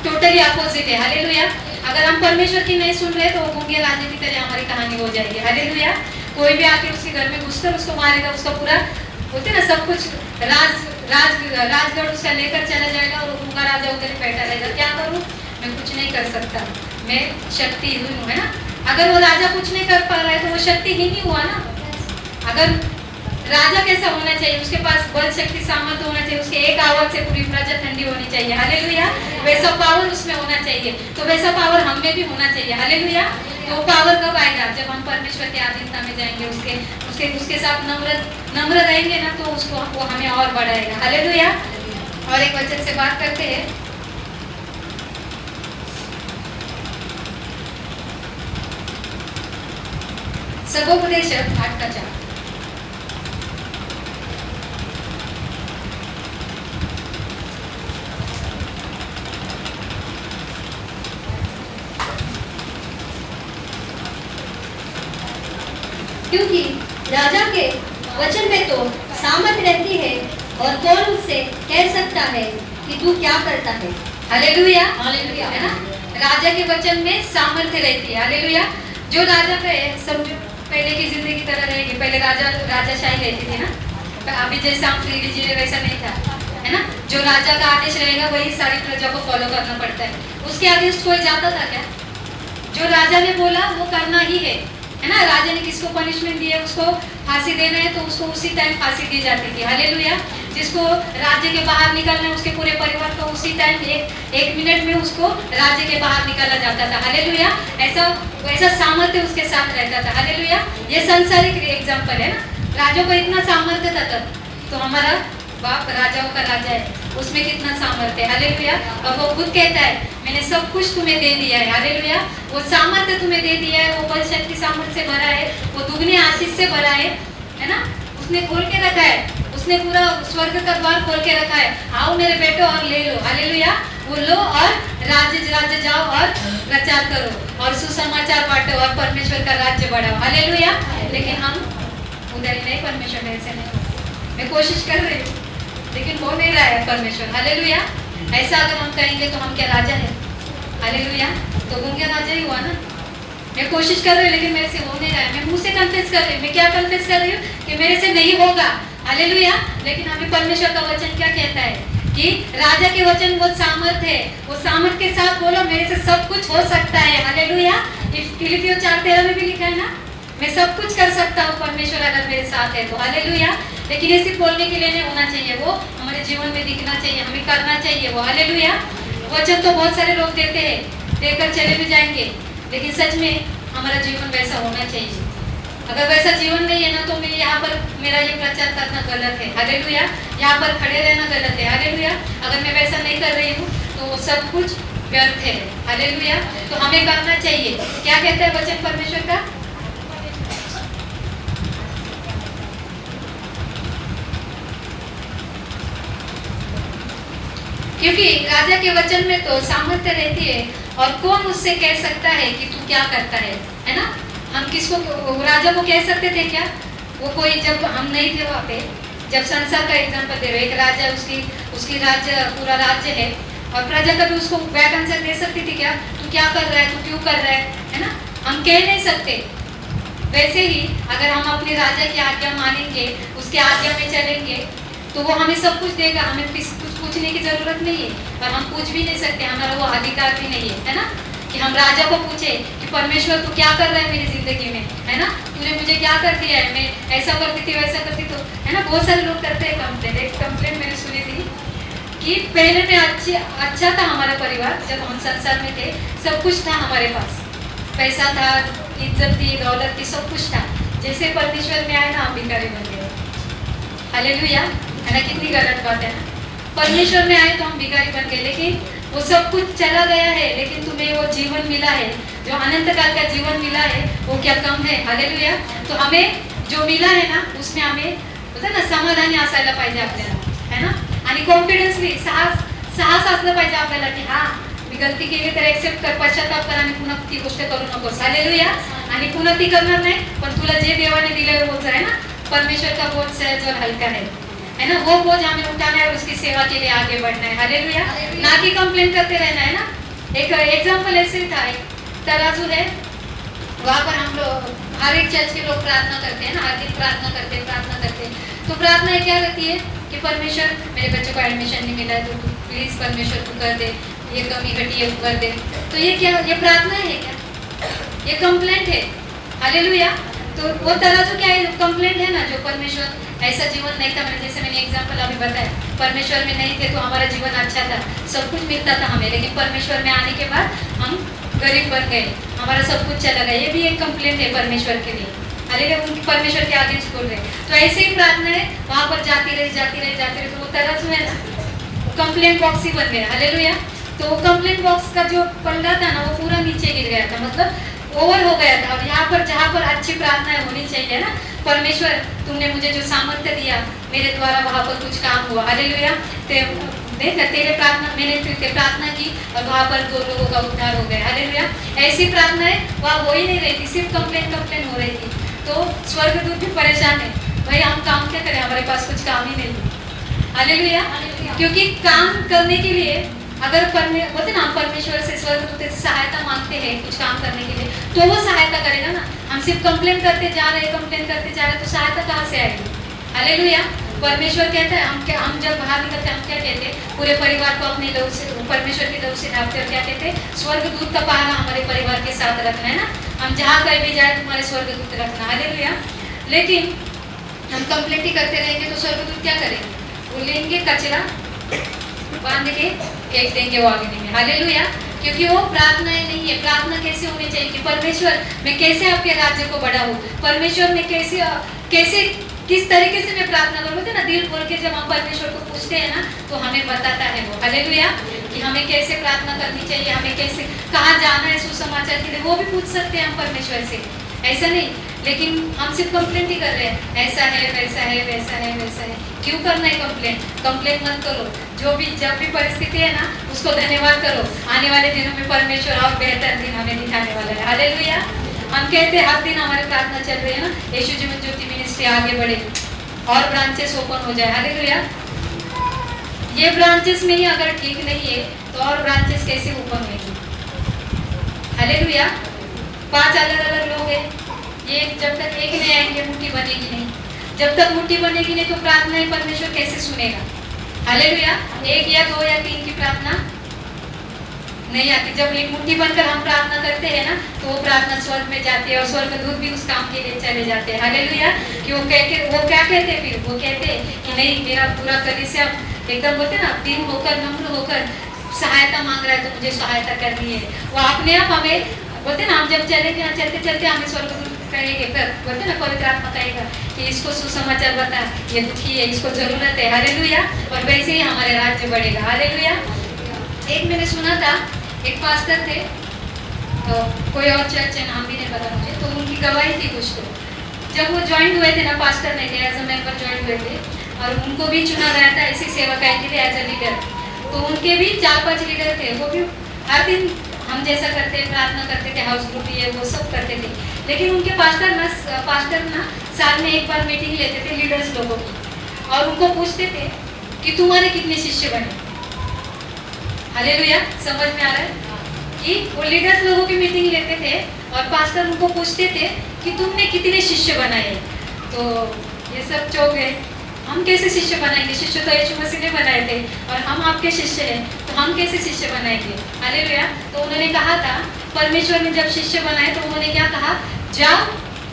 टोटली अपोजिट है। हालेलुया। अगर हम परमेश्वर की नहीं सुन रहे तो वो गूंगे राजा की तरह हमारी कहानी हो जाएगी। हालेलुया। कोई भी आके उसके घर में घुसकर उसको मारेगा, उसका पूरा बोलते ना सब कुछ राजगढ़ उसका लेकर चला जाएगा और गूंगा राजा उधर बैठा रहेगा। क्या करूँ? मैं कुछ नहीं कर सकता। मैं शक्तिहीन हूँ, है ना। अगर वो राजा कुछ नहीं कर पा रहा है तो वो शक्तिहीन ही हुआ ना। अगर राजा कैसा होना चाहिए, उसके पास बल शक्ति सामर्थ्य होना चाहिए, उसके एक आवाज से पूरी प्रजा ठंडी होनी चाहिए, हालेलुया। वैसा पावर उसमें होना चाहिए, तो वैसा पावर हम में भी होना चाहिए, हालेलुया। तो वो पावर कब आएगा, जब हम परमेश्वर के अधीनता में जाएंगे, उसके उसके उसके साथ नम्र रहेंगे ना, तो उसको वो हमें और बढ़ाएगा, हालेलुया। और एक वचन से बात करते हैं, सबोपदेश 8:4। क्योंकि राजा के वचन में तो सामर्थ रहती है, और कौन उससे कह सकता है कि तू क्या करता है। Hallelujah, hallelujah. है ना। राजा के वचन में सामर्थ्य रहती है, हालेलुया। जो राजा पे सब पहले की जिंदगी की तरह रहेगी, पहले राजाशाही रहती थी ना, अभी जैसे हम फ्रीली जी रहे वैसा नहीं था, है ना। जो राजा का आदेश रहेगा वही सारी प्रजा को फॉलो करना पड़ता है। उसके आदेश कोई जाता था क्या? जो राजा ने बोला वो करना ही है ना। राजा ने किसको पनिशमेंट दी है, उसको फांसी देना है तो उसको उसी टाइम फांसी दी जाती थी, हालेलुया। जिसको राज्य के बाहर निकलना है, उसके पूरे परिवार को उसी टाइम एक मिनट में उसको राज्य के बाहर निकाला जाता था, हालेलुया। ऐसा सामर्थ्य उसके साथ रहता था, हालेलुया। ये सांसारिक एग्जाम्पल है ना। राजा को इतना सामर्थ्य था तब, तो हमारा बाप राजाओं का राजा है, उसमें कितना सामर्थ्य है, हालेलुया। और वो खुद कहता है मैंने सब कुछ तुम्हें दे दिया है, हालेलुया। वो सामर्थ्य तुम्हें दे दिया है, वो बल शक्ति सामर्थ्य से भरा है, वो दुगने आशीष से भरा है ना। उसने खोल के रखा है, उसने पूरा स्वर्ग का द्वार खोल के रखा है। आओ मेरे बेटो और ले लो, हालेलुया। वो लो और राज्य जाओ और प्रचार करो और सुसमाचार बांटो और परमेश्वर का राज्य बढ़ाओ, हालेलुया। लेकिन हम उधर ही नहीं, परमेश्वर ऐसे नहीं। मैं कोशिश कर रही हूँ लेकिन हो नहीं रहा है परमेश्वर, हालेलुया। ऐसा अगर हम कहेंगे तो हम क्या राजा है, हालेलुया। तो वो क्या राजा ही हुआ ना। मैं कोशिश कर रही हूँ लेकिन मेरे से हो नहीं रहा है। मैं मुंह से कन्फेस कर रही हूँ, मैं क्या कन्फेस कर रही हूँ कि मेरे से नहीं होगा, हालेलुया। लेकिन हमें परमेश्वर का वचन क्या कहता है कि राजा के वचन वो सामर्थ है, वो सामर्थ के साथ बोलो मेरे से सब कुछ हो सकता है, हालेलुया। फिलिपियों 4:13 में भी लिखा है ना, मैं सब कुछ कर सकता हूँ परमेश्वर अगर मेरे साथ है तो, हालेलुया। लेकिन ये सिर्फ बोलने के लिए नहीं होना चाहिए, वो हमारे जीवन में दिखना चाहिए, हमें करना चाहिए वो, हालेलुया। वचन तो बहुत सारे लोग देते हैं, देकर चले भी जाएंगे, लेकिन सच में हमारा जीवन वैसा होना चाहिए। अगर वैसा जीवन नहीं है ना तो मैं यहाँ पर मेरा ये प्रचार करना गलत है, हालेलुया। यहाँ पर खड़े रहना गलत है, हालेलुया। अगर मैं वैसा नहीं कर रही हूँ तो वो सब कुछ व्यर्थ है, हालेलुया। तो हमें करना चाहिए। क्या कहता है वचन परमेश्वर का? क्योंकि राजा के वचन में तो सामर्थ्य रहती है, और कौन उससे कह सकता है कि तू क्या करता है ना। हम किसको, राजा को कह सकते थे क्या? वो कोई, जब हम नहीं थे वहाँ पे, जब संसार का एग्जांपल दे रहे, एक राजा, उसकी राज्य, पूरा राज्य है, और प्रजा कभी उसको बैक आंसर दे सकती थी क्या? तू क्या कर रहा है, तू क्यों कर रहा है ना। हम कह नहीं सकते। वैसे ही अगर हम अपने राजा की आज्ञा मानेंगे, उसके आज्ञा में चलेंगे, तो वो हमें सब कुछ देगा। हमें कुछ पूछने की जरूरत नहीं है, और हम पूछ भी नहीं सकते, हमारा वो अधिकार भी नहीं है ना, कि हम राजा को पूछे कि परमेश्वर तू क्या कर रहा है मेरी जिंदगी में, है ना। तूने मुझे क्या कर दिया है, मैं ऐसा करती थी वैसा करती, तो है ना। बहुत सारे लोग करते हैं कंप्लेन। एक कंप्लेन मैंने सुनी थी कि पहले में अच्छा था हमारा परिवार, जब हम संसार में थे सब कुछ था हमारे पास, पैसा था, इज्जत थी, दौलत थी, सब कुछ था। जैसे परमेश्वर में आए ना हम भिखारी बन गए, हालेलुया, है ना। कितनी गलत बात है ना। परमेश्वर में आए तो हम भिखारी बन गए, लेकिन वो सब कुछ चला गया है, लेकिन तुम्हें वो जीवन मिला है, जो अनंत काल का जीवन मिला है, वो क्या कम है, हालेलुया। तो हमें जो मिला है ना उसमें हमें होता ना समाधानी असायला पाहिजे आपल्याला, है ना. आणि कॉन्फिडन्सली साहस असलं पाहिजे आपल्याला की हा मी गलती केली तर एक्सेप्ट कर, पश्चाताप कर आणि पुन्हा ती गोष्ट करू नकोस, हालेलुया. आणि पुन्हा ती करणार नाही, पण तुला जे देवाने दिलेलं बोझ आहे ना, परमेश्वर का बोझ सहज और हल्का है ना. वो बोझ हमें उठाना है और उसकी सेवा के लिए आगे बढ़ना है, हालेलुया. ना कि कंप्लेन करते रहना है ना. एक एग्जांपल ऐसे था, एक तराजू है, वहाँ पर हम लोग हर एक चर्च के लोग प्रार्थना करते हैं ना, हर दिन प्रार्थना करते हैं. तो प्रार्थना क्या रहती है कि परमेश्वर मेरे बच्चों को एडमिशन नहीं मिला है तो प्लीज परमेश्वर तू कर दे, ये कमी घटी ये भर दे। तो ये क्या, ये प्रार्थना है क्या? ये कंप्लेंट है। हालेलुया। तो वो तराजू क्या है? कंप्लेंट है ना। जो परमेश्वर ऐसा जीवन नहीं था, मैंने जैसे मैंने एग्जांपल अभी बताया, परमेश्वर में नहीं थे तो हमारा जीवन अच्छा था, सब कुछ मिलता था हमें, लेकिन परमेश्वर में आने के बाद हम गरीब बन गए, हमारा सब कुछ चला गया। ये भी एक कंप्लेंट है परमेश्वर के लिए। हालेलुया। उनकी परमेश्वर के आगे बोल रहे। तो ऐसे ही प्रार्थना है, वहां पर जाती रही तो वो तराजू है ना, कंप्लेंट बॉक्स ही बन गया। हालेलुया। तो वो कंप्लेंट बॉक्स का जो पल्ला था ना, वो पूरा नीचे गिर गया था, मतलब ओवर हो गया था। और यहाँ पर जहाँ पर अच्छी प्रार्थना होनी चाहिए ना, परमेश्वर तुमने मुझे जो सामर्थ्य दिया मेरे द्वारा वहाँ पर कुछ काम हुआ। हालेलुया। देख तेरे प्रार्थना, मैंने तेरे प्रार्थना की और वहाँ पर 2 लोगों का उद्धार हो गया। हालेलुया। ऐसी प्रार्थना है वहाँ हो ही नहीं रही थी, सिर्फ कंप्लेन हो रही थी। तो स्वर्गदूत भी परेशान है, भाई हम काम क्या करें, हमारे पास कुछ काम ही नहीं है। हालेलुया। क्योंकि काम करने के लिए अगर बोलते ना, हम परमेश्वर से स्वर्गदूत से सहायता मांगते हैं कुछ काम करने के लिए, तो वो सहायता करेगा ना। हम सिर्फ कंप्लेन करते जा रहे तो सहायता कहाँ से आएगी? हालेलुया। परमेश्वर कहता है, हम जब बाहर निकलते हैं हम क्या कहते हैं? पूरे परिवार को अपने लहू से, परमेश्वर के लहू से ढांपते और क्या कहते हैं? स्वर्गदूत का पहरा हमारे परिवार के साथ रखना है ना। हम जहाँ कहीं भी जाए तुम्हारे स्वर्गदूत रखना। हालेलुया। लेकिन हम कंप्लेंट ही करते रहेंगे तो स्वर्गदूत क्या करेंगे? वो लेंगे कचरा बांध के फेंक देंगे वो आगे में। हालेलुया। क्योंकि वो प्रार्थनाएं नहीं है। प्रार्थना कैसे होनी चाहिए कि परमेश्वर मैं कैसे आपके राज्य को बढ़ाऊं, परमेश्वर में कैसे किस तरीके से मैं प्रार्थना करूं। बोलते ना, दिल खोल के जब हम परमेश्वर को पूछते हैं ना तो हमें बताता है वो। हालेलुया। कि हमें कैसे प्रार्थना करनी चाहिए, हमें कैसे कहाँ जाना है सुसमाचार के लिए, वो भी पूछ सकते हैं हम परमेश्वर से, ऐसा नहीं। लेकिन हम सिर्फ कंप्लेंट ही कर रहे हैं, ऐसा है वैसा है वैसा है वैसा है। क्यों करना है कंप्लेंट? कंप्लेंट मत करो। जो भी जब भी परिस्थिति है ना, उसको धन्यवाद करो। आने वाले दिनों में परमेश्वर और बेहतर दिन हमें दिखाने वाला है। हालेलुया। हम कहते हैं हर दिन हमारी प्रार्थना चल रही है ना, यीशु जीवन ज्योति मिनिस्ट्री आगे बढ़े और ब्रांचेस ओपन हो जाए। हालेलुया। ये ब्रांचेस में ही अगर ठीक नहीं है तो और ब्रांचेस कैसे ओपन होंगी? हालेलुया। 5 अलग-अलग लोग हैं, ये जब तक एक नहीं आएंगे मुट्ठी बनेगी नहीं। जब तक मुट्ठी बनेगी नहीं तो प्रार्थना परमेश्वर कैसे सुनेगा? हालेलुया। 1 या 2 या 3 की प्रार्थना नहीं आती। जब एक मुट्ठी बनकर हम प्रार्थना करते हैं ना तो वो प्रार्थना स्वर्ग में जाती है और स्वर्गदूत भी उस काम के लिए चले जाते हैं। हालेलुया। कि वो क्या कहते हैं फिर? वो कहते हैं कि नहीं, मेरा पूरा कलीसिया एकदम बोलते ना दिन होकर नम्र होकर सहायता मांग रहा है तो मुझे सहायता करनी है। वो अपने आप हमें बोलते ना, हम जब चलेंगे ना चलते चलते हमें स्वर्गदूत कहेंगे, बोलते ना पवित्र आत्मा कहेगा कि इसको सुसमाचार बता, ये दुखी है, इसको जरूरत है। हालेलुया। और वैसे ही हमारे राज्य बढ़ेगा। हालेलुया। एक मैंने सुना था, एक पास्टर थे, तो कोई और चर्च है, नाम भी नहीं पता मुझे, तो उनकी गवाही थी कुछ। तो जब वो ज्वाइन हुए थे ना, पास्टर नहीं थे, एज अ मेंबर ज्वाइन हुए थे और उनको भी चुना गया था इसी सेवा के लिए एज अ लीडर। तो उनके भी 4-5 लीडर थे, वो भी हर दिन हम जैसा करते प्रार्थना करते थे, हाउस ग्रुप ये वो सब करते थे। लेकिन उनके पास्टर ना साल में एक बार मीटिंग लेते थे लीडर्स लोगों की और उनको पूछते थे कि तुम्हारे कितने शिष्य बने। हालेलुया। समझ में आ रहा है कि वो लीडर्स लोगों की मीटिंग लेते थे और पास्टर उनको पूछते थे कि तुमने कितने शिष्य बनाए। तो ये सब चौंक गए, हम कैसे शिष्य बनाएंगे? शिष्य तो यीशु मसीह ने बनाए थे और हम आपके शिष्य हैं, तो हम कैसे शिष्य बनाएंगे? हालेलुया। तो उन्होंने कहा था, परमेश्वर ने जब शिष्य बनाए तो उन्होंने क्या कहा? जाओ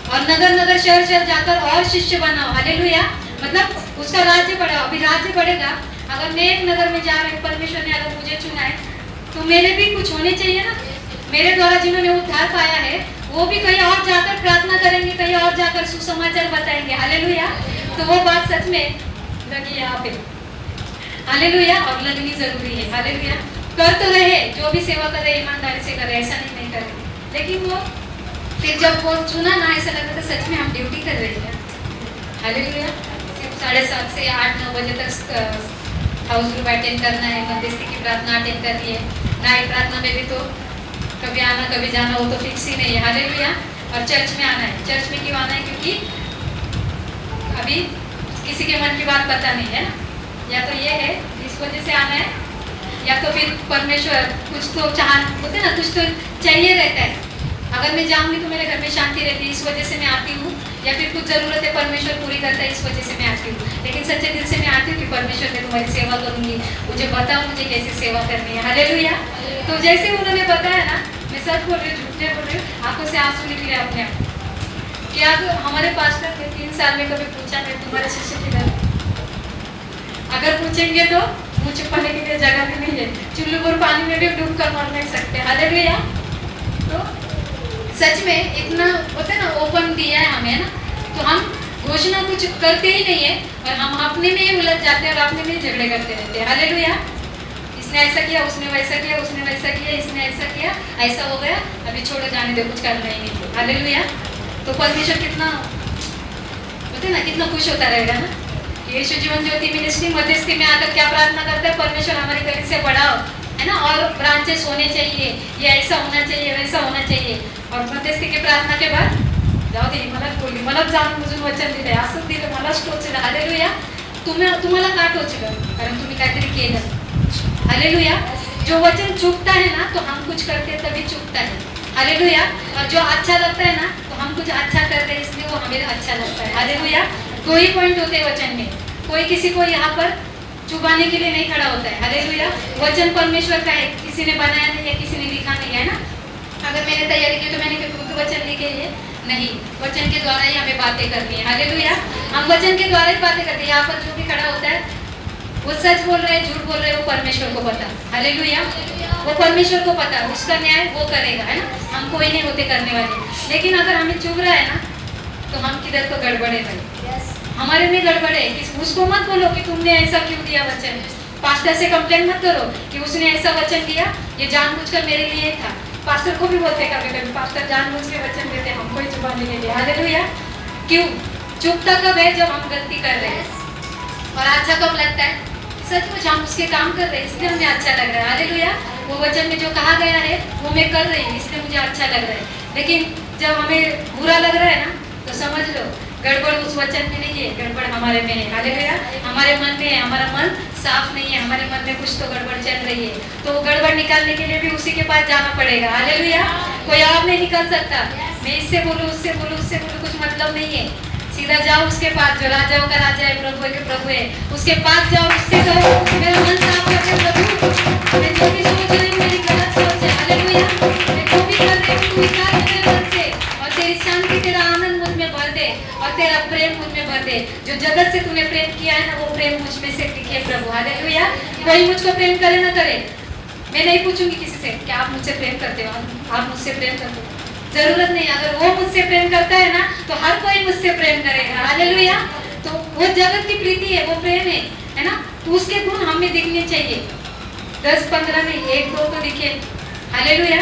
और नगर नगर शहर शहर जाकर और शिष्य बनाओ। हालेलुया। मतलब उसका राज्य बढ़ाओ। अभी राज्य बढ़ेगा। अगर मैं एक नगर में जा रही हूँ, परमेश्वर ने अगर मुझे चुना है तो मेरे भी कुछ होने चाहिए ना। मेरे द्वारा जिन्होंने उद्धार पाया है वो भी कहीं और जाकर प्रार्थना करेंगे, कहीं और जाकर सुसमाचार बताएंगे। हालेलुया। तो वो बात सच में लगी यहाँ पे। हालेलुया। और लगनी जरूरी है। हालेलुया। कर तो रहे, जो भी सेवा कर रहे ईमानदारी से कर रहे, ऐसा नहीं कर रहे। लेकिन वो फिर जब वो चुना ना, ऐसा लगा था सच में हम ड्यूटी कर रहे हैं। हालेलुया। सिर्फ 7:30 से 8-9 बजे तक हाउस ग्रुप अटेंड करना है, मध्यस्थी की प्रार्थना अटेंड करनी है। नाइट प्रार्थना में भी तो कभी आना कभी जाना, वो तो फिक्स ही नहीं है। हालेलुया। और चर्च में आना है। चर्च में क्यों आना है? क्योंकि अभी किसी के मन की बात पता नहीं है ना, या तो ये है इस वजह से आना है, या तो फिर परमेश्वर कुछ तो बोलते ना, कुछ तो चाहिए रहता है। अगर मैं जाऊंगी तो मेरे घर में शांति रहती है, इस वजह से मैं आती हूँ, या फिर कुछ जरूरत है परमेश्वर पूरी करता है, इस वजह से मैं आती हूँ। लेकिन सच्चे दिल से मैं आती हूँ कि परमेश्वर मैं तुम्हारी सेवा करूंगी, मुझे बताओ मुझे कैसे सेवा करनी है। हालेलुया। तो जैसे उन्होंने बताया ना, मैं सच बोल रही हूँ, झूठ नहीं बोल रही हूँ, आंखों से आंसू निकले अपने आप। क्या हमारे पास्टर ने 3 साल में कभी पूछा नहीं तुम्हारे शिष्य किधर है? अगर पूछेंगे तो मुंह छुपाने के लिए जगह भी नहीं है, चुल्लू पर पानी में भी डूब कर मर नहीं सकते। हालेलुया। तो सच में इतना होता है ना, ओपन दिया है हमें ना, तो हम घोषणा कुछ करते ही नहीं है और हम अपने में ही उलझ जाते हैं और अपने में ही झगड़े करते रहते हैं। हालेलुया। इसने ऐसा किया, उसने वैसा किया, उसने वैसा किया, इसने ऐसा किया, ऐसा हो गया, अभी छोड़ो जाने दे, कुछ करना ही नहीं। हालेलुया। तो परमेश्वर कितना होते हैं ना, कितना खुश होता रहेगा ना। यीशु जीवन ज्योति मिनिस्ट्री मध्यस्थी में आकर क्या प्रार्थना करता है, परमेश्वर हमारी कलीसिया से बढ़ाओ, है ना, और ब्रांचेस होने चाहिए, ये ऐसा होना चाहिए, वैसा होना चाहिए। और मध्यस्थी की प्रार्थना के बाद जाऊ दे, मला बोलली, मला जाणून वचन दिले, असं दिलं, मलाच टोचलं। हालेलुया। तुम्हाला का टोचलं? कारण तुम्ही काहीतरी केलं। हालेलुया। जो वचन चुकता है ना, तो हम कुछ करते हैं तभी चुकता है। हालेलुया। और जो अच्छा लगता है ना, तो हम कुछ अच्छा कर रहे हैं इसलिए वो हमें अच्छा लगता है। हालेलुया। दो ही पॉइंट होते हैं वचन में, कोई किसी को यहाँ पर चुबाने के लिए नहीं खड़ा होता है। हालेलुया। वचन परमेश्वर का है, किसी ने बनाया नहीं है, किसी ने लिखा नहीं है ना। अगर मैंने तैयारी की तो मैंने खुद वचन लिखे है नहीं, वचन के द्वारा ही हमें बातें करनी है। हालेलुया। हम वचन के द्वारा ही बातें करते हैं। यहाँ पर जो भी खड़ा होता है वो सच बोल रहे हैं, झूठ बोल रहे हैं, वो परमेश्वर को पता। हालेलुया। वो परमेश्वर को पता, उसका न्याय वो करेगा, है ना। हम कोई नहीं होते करने वाले। लेकिन अगर हमें चुभ रहा है ना, तो हम किधर तो गड़बड़ है भाई, हमारे में गड़बड़ है। उसको मत बोलो कि तुमने ऐसा क्यों दिया वचन, पास्टर से कंप्लेन मत करो कि उसने ऐसा वचन दिया, ये जानबूझकर मेरे लिए था। पास्टर को भी बोलते हैं कभी कभी, पास्टर जानबूझ के वचन देते हैं हमको ही चुपाने के लिए। हालेलुया। क्यों चुपता कब है? जब हम गलती कर रहे हैं। और अच्छा कब लगता है? सचमुच हम उसके काम कर रहे हैं इसलिए हमें अच्छा लग रहा है। हालेलुया। वो वचन में जो कहा गया है वो मैं कर रही हूँ इसलिए मुझे अच्छा लग रहा है। लेकिन जब हमें बुरा लग रहा है ना, तो समझ लो गड़बड़ उस वचन में नहीं है, गड़बड़ हमारे में है। हालेलुया। हमारे मन में है, हमारा मन साफ नहीं है, हमारे मन में कुछ तो गड़बड़ चल रही है। तो वो गड़बड़ निकालने के लिए भी उसी के पास जाना पड़ेगा। हालेलुया। कोई और नहीं निकाल सकता। मैं इससे बोलूँ, उससे बोलूँ, उससे बोलूँ, कुछ मतलब नहीं है। सीधा जाओ उसके पास, जो राजाओं का राजा है, प्रभु के प्रभु है, उसके पास जाओ, उससे कहो मेरा मन साफ कर दे प्रभु, मैं जो भी सोच रही हूँ मेरी गलत सोच है। हालेलुया। मैं जो भी कर रही हूँ निकाल मेरे मन से, और तेरी शांति, तेरा आनंद मुझ में भर दे, और तेरा प्रेम मुझ में भर दे। जो जगत से तूने प्रेम किया है ना, वो प्रेम मुझ में से दिखे प्रभु। हालेलुया। कोई मुझको प्रेम करे ना करे, मैं नहीं पूछूंगी किसी से कि आप मुझसे प्रेम करते हो, आप मुझसे प्रेम करते हो, जरूरत नहीं। अगर वो मुझसे प्रेम करता है ना, तो हर कोई मुझसे प्रेम करेगा। हालेलुया। तो वो जगत की प्रीति है, वो प्रेम है ना। तो उसके गुण हमें दिखने चाहिए, 10-15 में 1-2 तो दिखे। हालेलुया।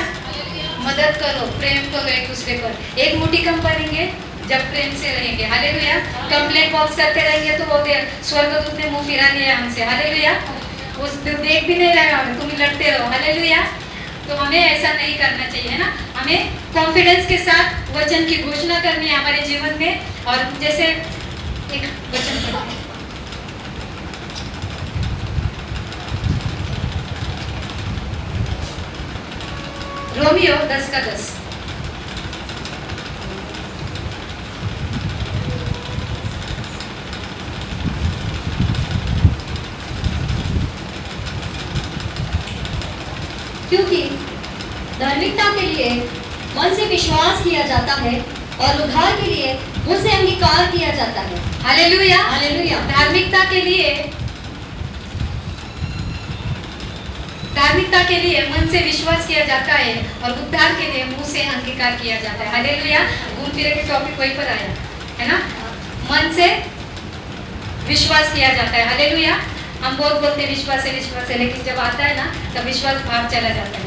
मदद करो, प्रेम करो एक दूसरे पर। एक मुट्ठी कम करेंगे जब प्रेम से रहेंगे। हालेलुया। कंप्लेंट बॉक्स करते रहेंगे तो वो स्वर्गदूत ने मुंह फिरा लिया हमसे। हालेलुया। वो देख भी नहीं रहा, तुम लड़ते रहो। हालेलुया। तो हमें ऐसा नहीं करना चाहिए, है ना। हमें कॉन्फिडेंस के साथ वचन की घोषणा करनी है हमारे जीवन में। और जैसे एक वचन पढ़ते हैं, रोमियो 10:10। क्योंकि धार्मिकता के लिए मन से विश्वास किया जाता है और उद्धार के लिए मुझसे अंगीकार किया जाता है। हालेलुया। हालेलुया। धार्मिकता के लिए मन से विश्वास किया जाता है और उद्धार के लिए मुंह से अंगीकार किया जाता है। हालेलुया। घूम फिर के टॉपिक वहीं पर आया है ना, मन से विश्वास किया जाता है। हालेलुया। हम बहुत बोलते हैं विश्वास है, लेकिन जब आता है ना तब विश्वास भाग चला जाता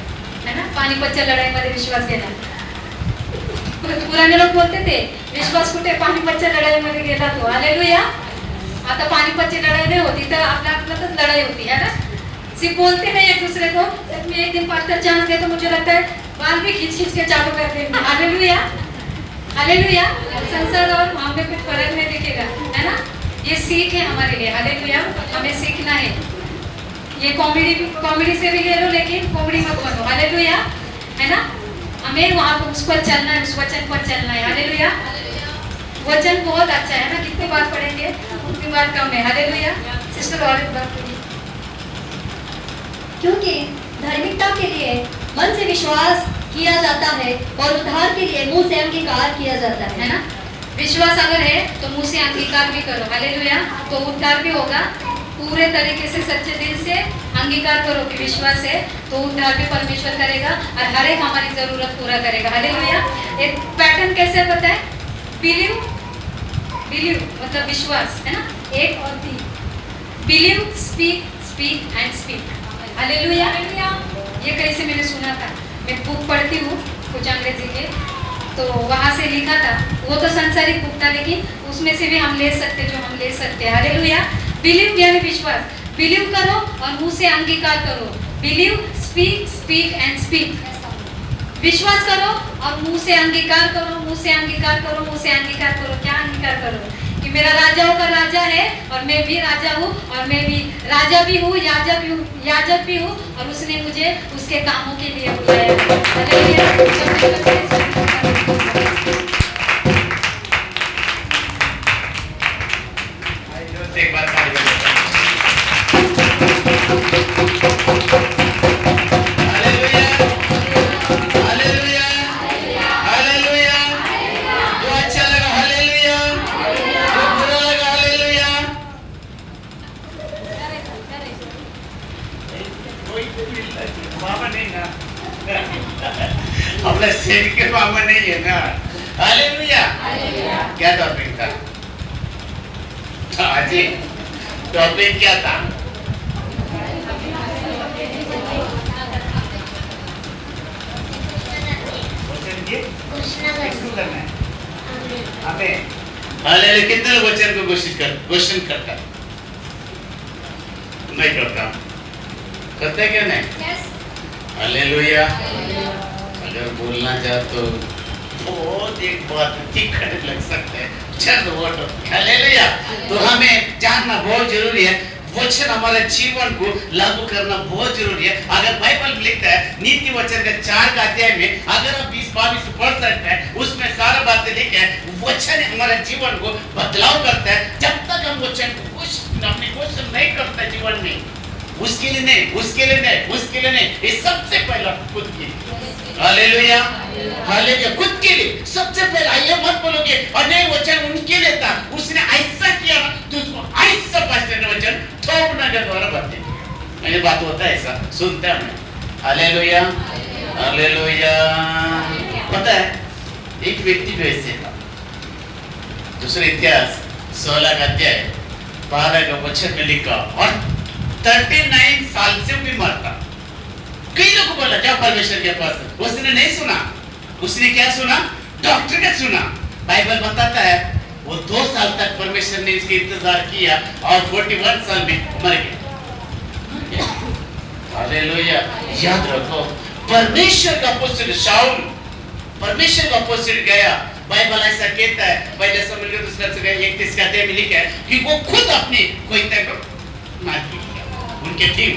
है ना। पानिपतच्या लढाईमध्ये विश्वास गेला, पुराने लोग बोलते थे विश्वास कुठे, पानिपतच्या लढाईमध्ये गेला तो। हालेलुया। आता पानिपतची लढाई नहीं होती तर आपल्यातच लढाई होती है ना। सिर्फ बोलते नहीं एक दूसरे को। मैं एक दिन पास्टर चांस दे तो मुझे लगता है बाल भी खींच के चालू कर देंगे। हालेलुया। हालेलुया। संसार और हम में कुछ फर्क नहीं दिखेगा, है ना। ये सीख है हमारे लिए। हालेलुया। हमें सीखना है। ये कॉमेडी से भी ले लो, लेकिन कॉमेडी मत बनो। हालेलुया। है ना। हमें वहाँ पर उस पर चलना है, उस वचन पर चलना है। हालेलुया। वचन बहुत अच्छा है ना, कितनी बार पढ़ेंगे उतनी सर्विंग गॉड कम है। हालेलुया। सिस्टर और एक बात बोलिए। क्योंकि धार्मिकता के लिए मन से विश्वास किया जाता है और उद्धार के लिए मुंह से अंगीकार किया जाता है है। ना? विश्वास अगर है तो मुंह से अंगीकार भी करो। हालेलुया। तो उद्धार भी होगा। पूरे तरीके से सच्चे दिल से अंगीकार करो कि विश्वास है तो उद्धार भी परमेश्वर करेगा और हर एक हमारी जरूरत पूरा करेगा। हालेलुया। एक पैटर्न कैसे पता है? बिलीव, बिलीव मतलब विश्वास, है ना? एक और तीन। Believe, speak, speak and speak. Hallelujah. ये कहीं से मैंने सुना था। मैं बुक पढ़ती हूँ कुछ अंग्रेजी के, तो वहाँ से लिखा था। वो तो संसारिक बुक था लेकिन उसमें से भी हम ले सकते जो हम ले सकते हैं। हालेलुया। बिलीव यानी विश्वास। बिलीव करो और मुंह से अंगीकार करो। Believe, speak, speak and speak. विश्वास करो और मुंह से अंगीकार करो, मुंह से अंगीकार करो, मुंह से अंगीकार करो। क्या अंगीकार करो? कि मेरा राजाओं का राजा है और मैं भी राजा हूँ और मैं भी राजा भी हूँ, याजक भी हूँ और उसने मुझे उसके कामों के लिए बुलाया है। हालेलुया। एक बार ताली बजाओ। Hallelujah, hallelujah, hallelujah. जो अच्छा लगा हालेलुया, जो बुरा लगा हालेलुया। मामा नहीं ना, अपना सेठ के मामा नहीं है ना। हालेलुया। क्या टॉपिक था? हाँ जी, टॉपिक क्या था? हालेलुया। कितने लोग वचन को क्वेश्चन करता? नहीं करता। करते क्या नहीं? हालेलुया। अगर बोलना चाहो तो बहुत एक बात तीखने लग सकते हैं। हालेलुया। तो हमें जानना बहुत जरूरी है। वचन हमारे जीवन को लागू करना बहुत जरूरी है। अगर बाइबल में लिखता है नीति वचन के 4 का अध्याय में, अगर आप 20-22 पढ़ सकते हैं, उसमें सारा बातें लिखे हैं। वचन हमारे जीवन को बदलाव करता है। जब तक हम वचन को अपने क्वेश्चन नहीं करते जीवन में, उसके लिए नहीं, उसके लिए नहीं, उसके लिए नहीं, ये सबसे पहला खुद के लिए। Hallelujah, hallelujah. खुद के लिए सबसे पहला। ये मत बोलोगे अरे वचन उनके लिए था, उसने ऐसा किया ना तो उसको ऐसा पास्टर ने वचन थोपना के द्वारा बदले। मैंने बात होता है ऐसा सुनता हूं। Hallelujah, hallelujah. पता है एक व्यक्ति जो ऐसे था, दूसरे इतिहास 16 का अध्याय 12 का वचन में लिखा, और 39 साल से बीमार था। कई लोगों को बोला जाओ परमेश्वर के पास, उसने नहीं सुना। उसने क्या सुना? डॉक्टर ने सुना। बाइबल बताता है वो 2 साल तक परमेश्वर ने इसके इंतजार किया और 41 साल में मर गया। हालेलुया। याद रखो परमेश्वर का पुत्र शाऊल, परमेश्वर का पुत्र गया। बाइबल ऐसा कहता है पहले समझ लो दूसरा से 31 का अध्याय में लिखा है कि वो खुद अपने कोई तक मार दिया उनके टीम।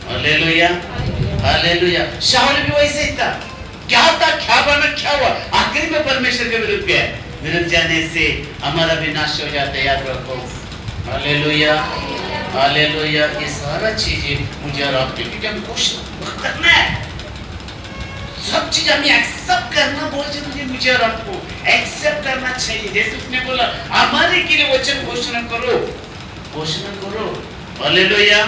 Hallelujah, hallelujah. शाऊल भी वैसे ही था। क्या था, क्या बना, क्या हुआ? आखिर में परमेश्वर के विरुद्ध गया। विरुद्ध जाने से हमारा विनाश हो जाता है। याद रखो। Hallelujah, hallelujah. ये सारा चीजें मुझे और आपके लिए हम कोशिश करना है। सब चीज हमें एक्सेप्ट करना बहुत जरूरी है। मुझे और आपको एक्सेप्ट करना चाहिए। जैसे उसने बोला हमारे के लिए वचन घोषणा करो, घोषणा करो। Hallelujah,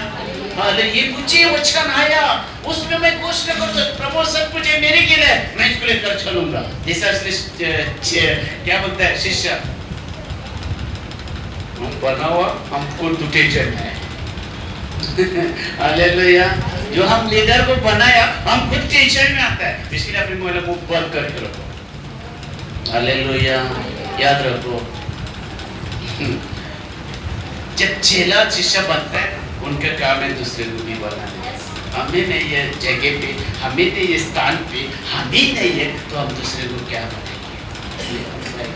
hallelujah. ये मुझे वचन आया, उसमें मैं घोषणा करूंगा प्रभु सब कुछ है मेरे के लिए, मैं इसको लेकर चलूंगा। जैसा क्या बोलता है शिष्य, हम बना हुआ हमको टूटे चलना है। हालेलुया। जो हम लीडर को बनाया हम खुद टेंशन में आता है, इसलिए अपने मोबाइल को बंद करके रखो। हालेलुया। याद रखो जब चेला शिष्य बनता है उनका काम है दूसरे को भी बनाना। हमें नहीं है जगह पे, हमें नहीं है स्थान पे, हमें नहीं है तो हम दूसरे को क्या बनाएंगे?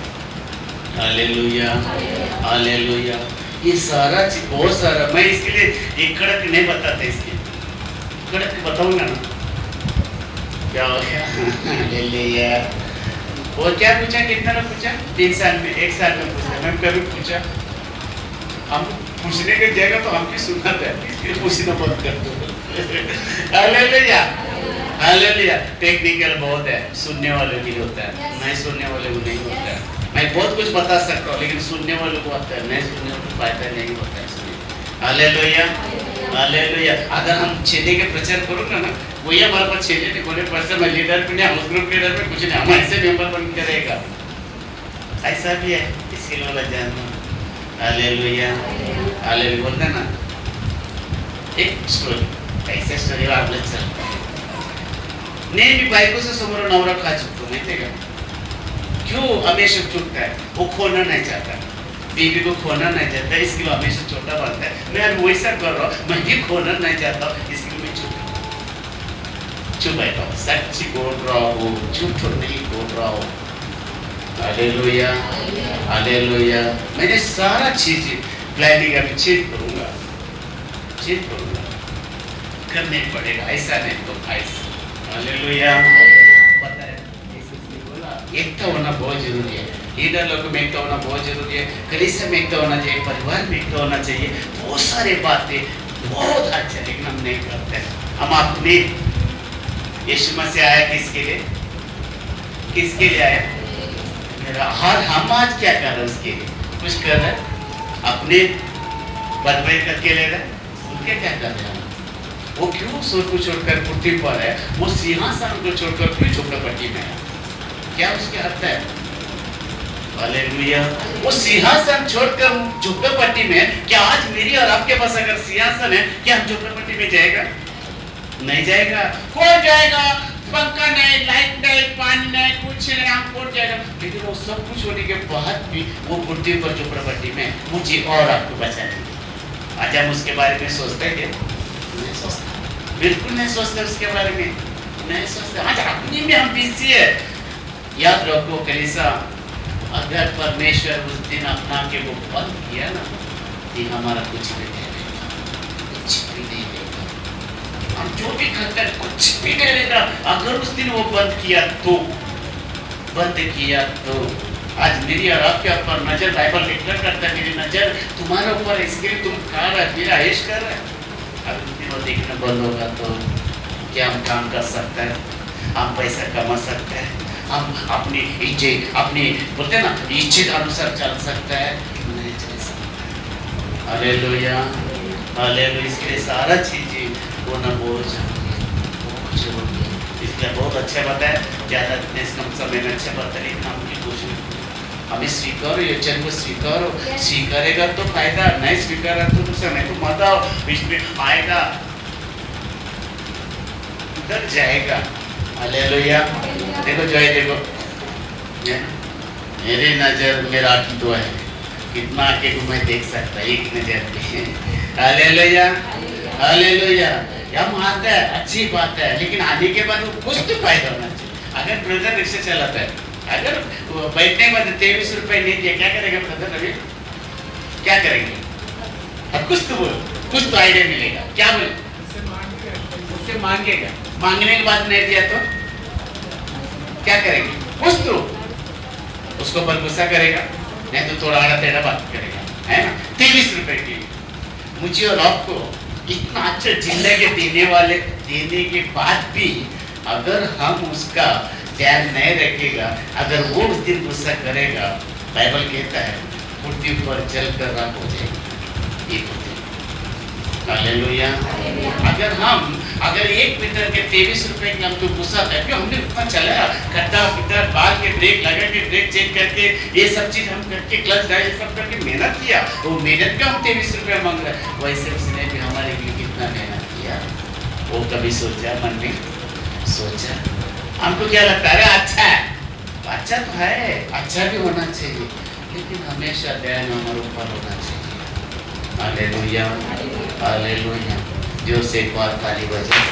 Hallelujah, hallelujah. ये सारा बहुत सारा, मैं इसके लिए एक कड़क नहीं बताता, इसके कड़क बताऊंगा ना क्या हो गया। हालेलुया। और क्या पूछा? कितना लोग पूछा? 3 साल में, 1 साल में पूछा। मैं कभी पूछा हम पूछने के जगह तो हमकी सुनना है, इसलिए पूछना बंद कर दो। Hallelujah, hallelujah. टेक्निकल बहुत है, सुनने वाले के लिए होता है, नहीं सुनने वाले को नहीं होता है। मैं बहुत कुछ बता सकता हूँ, लेकिन सुनने वाले को आता है, नहीं सुनने वाले को फायदा नहीं होता है। Hallelujah, hallelujah. अगर हम चेले के प्रचार करोगे ना, वही हमारे पास चेले नहीं, कोई पर्सन में लीडर भी नहीं, हाउस ग्रुप लीडर में कुछ नहीं, हम ऐसे मेंबर बन के रहेगा, ऐसा भी है। इसके लिए वाला जानना। Hallelujah, hallelujah. बोलते ना एक स्टोरी, ऐसे स्टोरी आपले चलता है। नेहमी बायकोचं समोर नवरा का चुकतो माहितीये का? क्यों हमेशा चुकता है? वो खोना नहीं चाहता, बीवी को खोना नहीं चाहता, इसके लिए हमेशा छोटा बनता है। मैं वैसा कर रहा हूँ, मैं भी खोना नहीं चाहता हूँ, इसके लिए मैं चुप बैठा हूँ। सच बोल रहा हूँ, झूठ नहीं बोल रहा हूँ। Hallelujah, hallelujah. मैंने सारा चीज प्लानिंग अभी चेंज करूंगा, करने पड़ेगा, ऐसा नहीं तो ऐसा। हालेलुया। पता है, एकता होना बहुत जरूरी है। लीडर लोगों में एकता होना बहुत जरूरी है, कलीसिया में एकता होना चाहिए, परिवार में एकता होना चाहिए। बहुत सारे बातें बहुत अच्छे, लेकिन हम नहीं करते। हम अपने यीशु मसीह आया किसके लिए? किसके लिए आया? हर हम आज क्या कर रहे हैं उसके लिए? कुछ कर रहे हैं अपने बदमाई करके ले रहे, उनके क्या कर रहे हैं? वो क्यों स्वर्ग को छोड़कर पृथ्वी पर है? वो सिंहासन को छोड़कर क्यों झोपड़पट्टी में है? क्या उसके अर्थ है? हालेलुया। वो सिंहासन छोड़कर झोपड़पट्टी में है। क्या आज मेरी और आपके पास अगर सिंहासन है, क्या हम झोपड़पट्टी में जाएगा? नहीं जाएगा। कौन जाएगा? पंखा नहीं, लाइट नहीं, पानी नहीं, कुछ नहीं, हम कौन जाएगा? लेकिन वो सब कुछ होने के बाद भी वो पृथ्वी पर झोपड़पट्टी में मुझे और आपको बचाएंगे। आज हम उसके बारे में सोचते हैं? नहीं सोचते, बिल्कुल नहीं सोचते उसके बारे में, नहीं सोचते। आज अपनी में हम बिजी है। याद रखो कलीसिया, अगर परमेश्वर उस दिन अपना के वो बंद किया ना, ये हमारा कुछ भी नहीं देगा, कुछ भी नहीं देगा। हम जो भी करते हैं कुछ भी नहीं देगा। अगर उस दिन वो बंद किया तो आज मेरी और आपके ऊपर नजर, बाइबल डिक्लेयर करता है, मेरी नजर तुम्हारे ऊपर है, इसके लिए तुम खा रहे, मेरा ऐश कर रहे। अगर उस दिन वो देखना बंद होगा तो क्या हम काम कर सकते हैं? हम पैसा कमा सकते हैं, हम अपनी इच्छा, अपनी बोलते हैं ना इच्छा के अनुसार चल सकता है? नहीं चल सकता। Hallelujah, hallelujah. इसके लिए सारा चीजें होना बहुत जरूरी है। इसलिए बहुत अच्छा बताया, ज़्यादा कम समय में अच्छा बताया, लेकिन हमकी कोशिश हमें स्वीकारो, ये चैन को स्वीकारो। स्वीकारेगा तो फायदा, नहीं स्वीकारा तो नुकसान। नहीं तो मत आओ, बीच में आएगा उधर जाएगा। हालेलुया। देखो जय, देखो मेरी नजर मेरा की दुआ है, कितना आगे को मैं देख सकता एक नजर पे। Hallelujah, hallelujah. हम आते हैं, अच्छी बात है, लेकिन आने के बाद वो कुछ तो फायदा होना चाहिए। अगर ब्रदर रिक्शा चलाता है, अगर बैठने के बाद 23 रुपए नहीं दिया, क्या करेगा ब्रदर? अभी क्या करेंगे? अब कुछ तो बोलो, कुछ तो आइडिया मिलेगा। क्या बोले? उससे मांगेगा, मांगने के बाद नहीं दिया तो क्या करेंगे? कुछ तो उसको पर गुस्सा करेगा, नहीं तो थोड़ा आड़ा टेढ़ा बात करेगा, है ना? 23 रुपए की मुझे और आपको इतना अच्छा जिंदगी देने के बाद भी अगर हम उसका ध्यान नहीं रखेगा, अगर वो उस दिन गुस्सा करेगा, बाइबल कहता है पृथ्वी पर जल कर राख हो जाएगी। हालेलुया। अगर एक मीटर के 23 रुपए के हम तो गुस्सा करके हमने उतना चलाया, खड्डा पिटर बाल के ब्रेक लगा के ब्रेक चेक करके ये सब चीज हम करके क्लच डायल सब करके मेहनत किया, वो मेहनत का हम 23 रुपया मांग रहे हैं। वैसे उसने भी हमारे लिए कितना मेहनत किया, वो कभी सोचा? मन में सोचा? हमको क्या लगता है? अरे अच्छा है, अच्छा तो है, अच्छा भी होना चाहिए, लेकिन हमेशा ध्यान हमारे ऊपर होना चाहिए। Hallelujah, hallelujah. जोर से एक बार ताली बजाओ।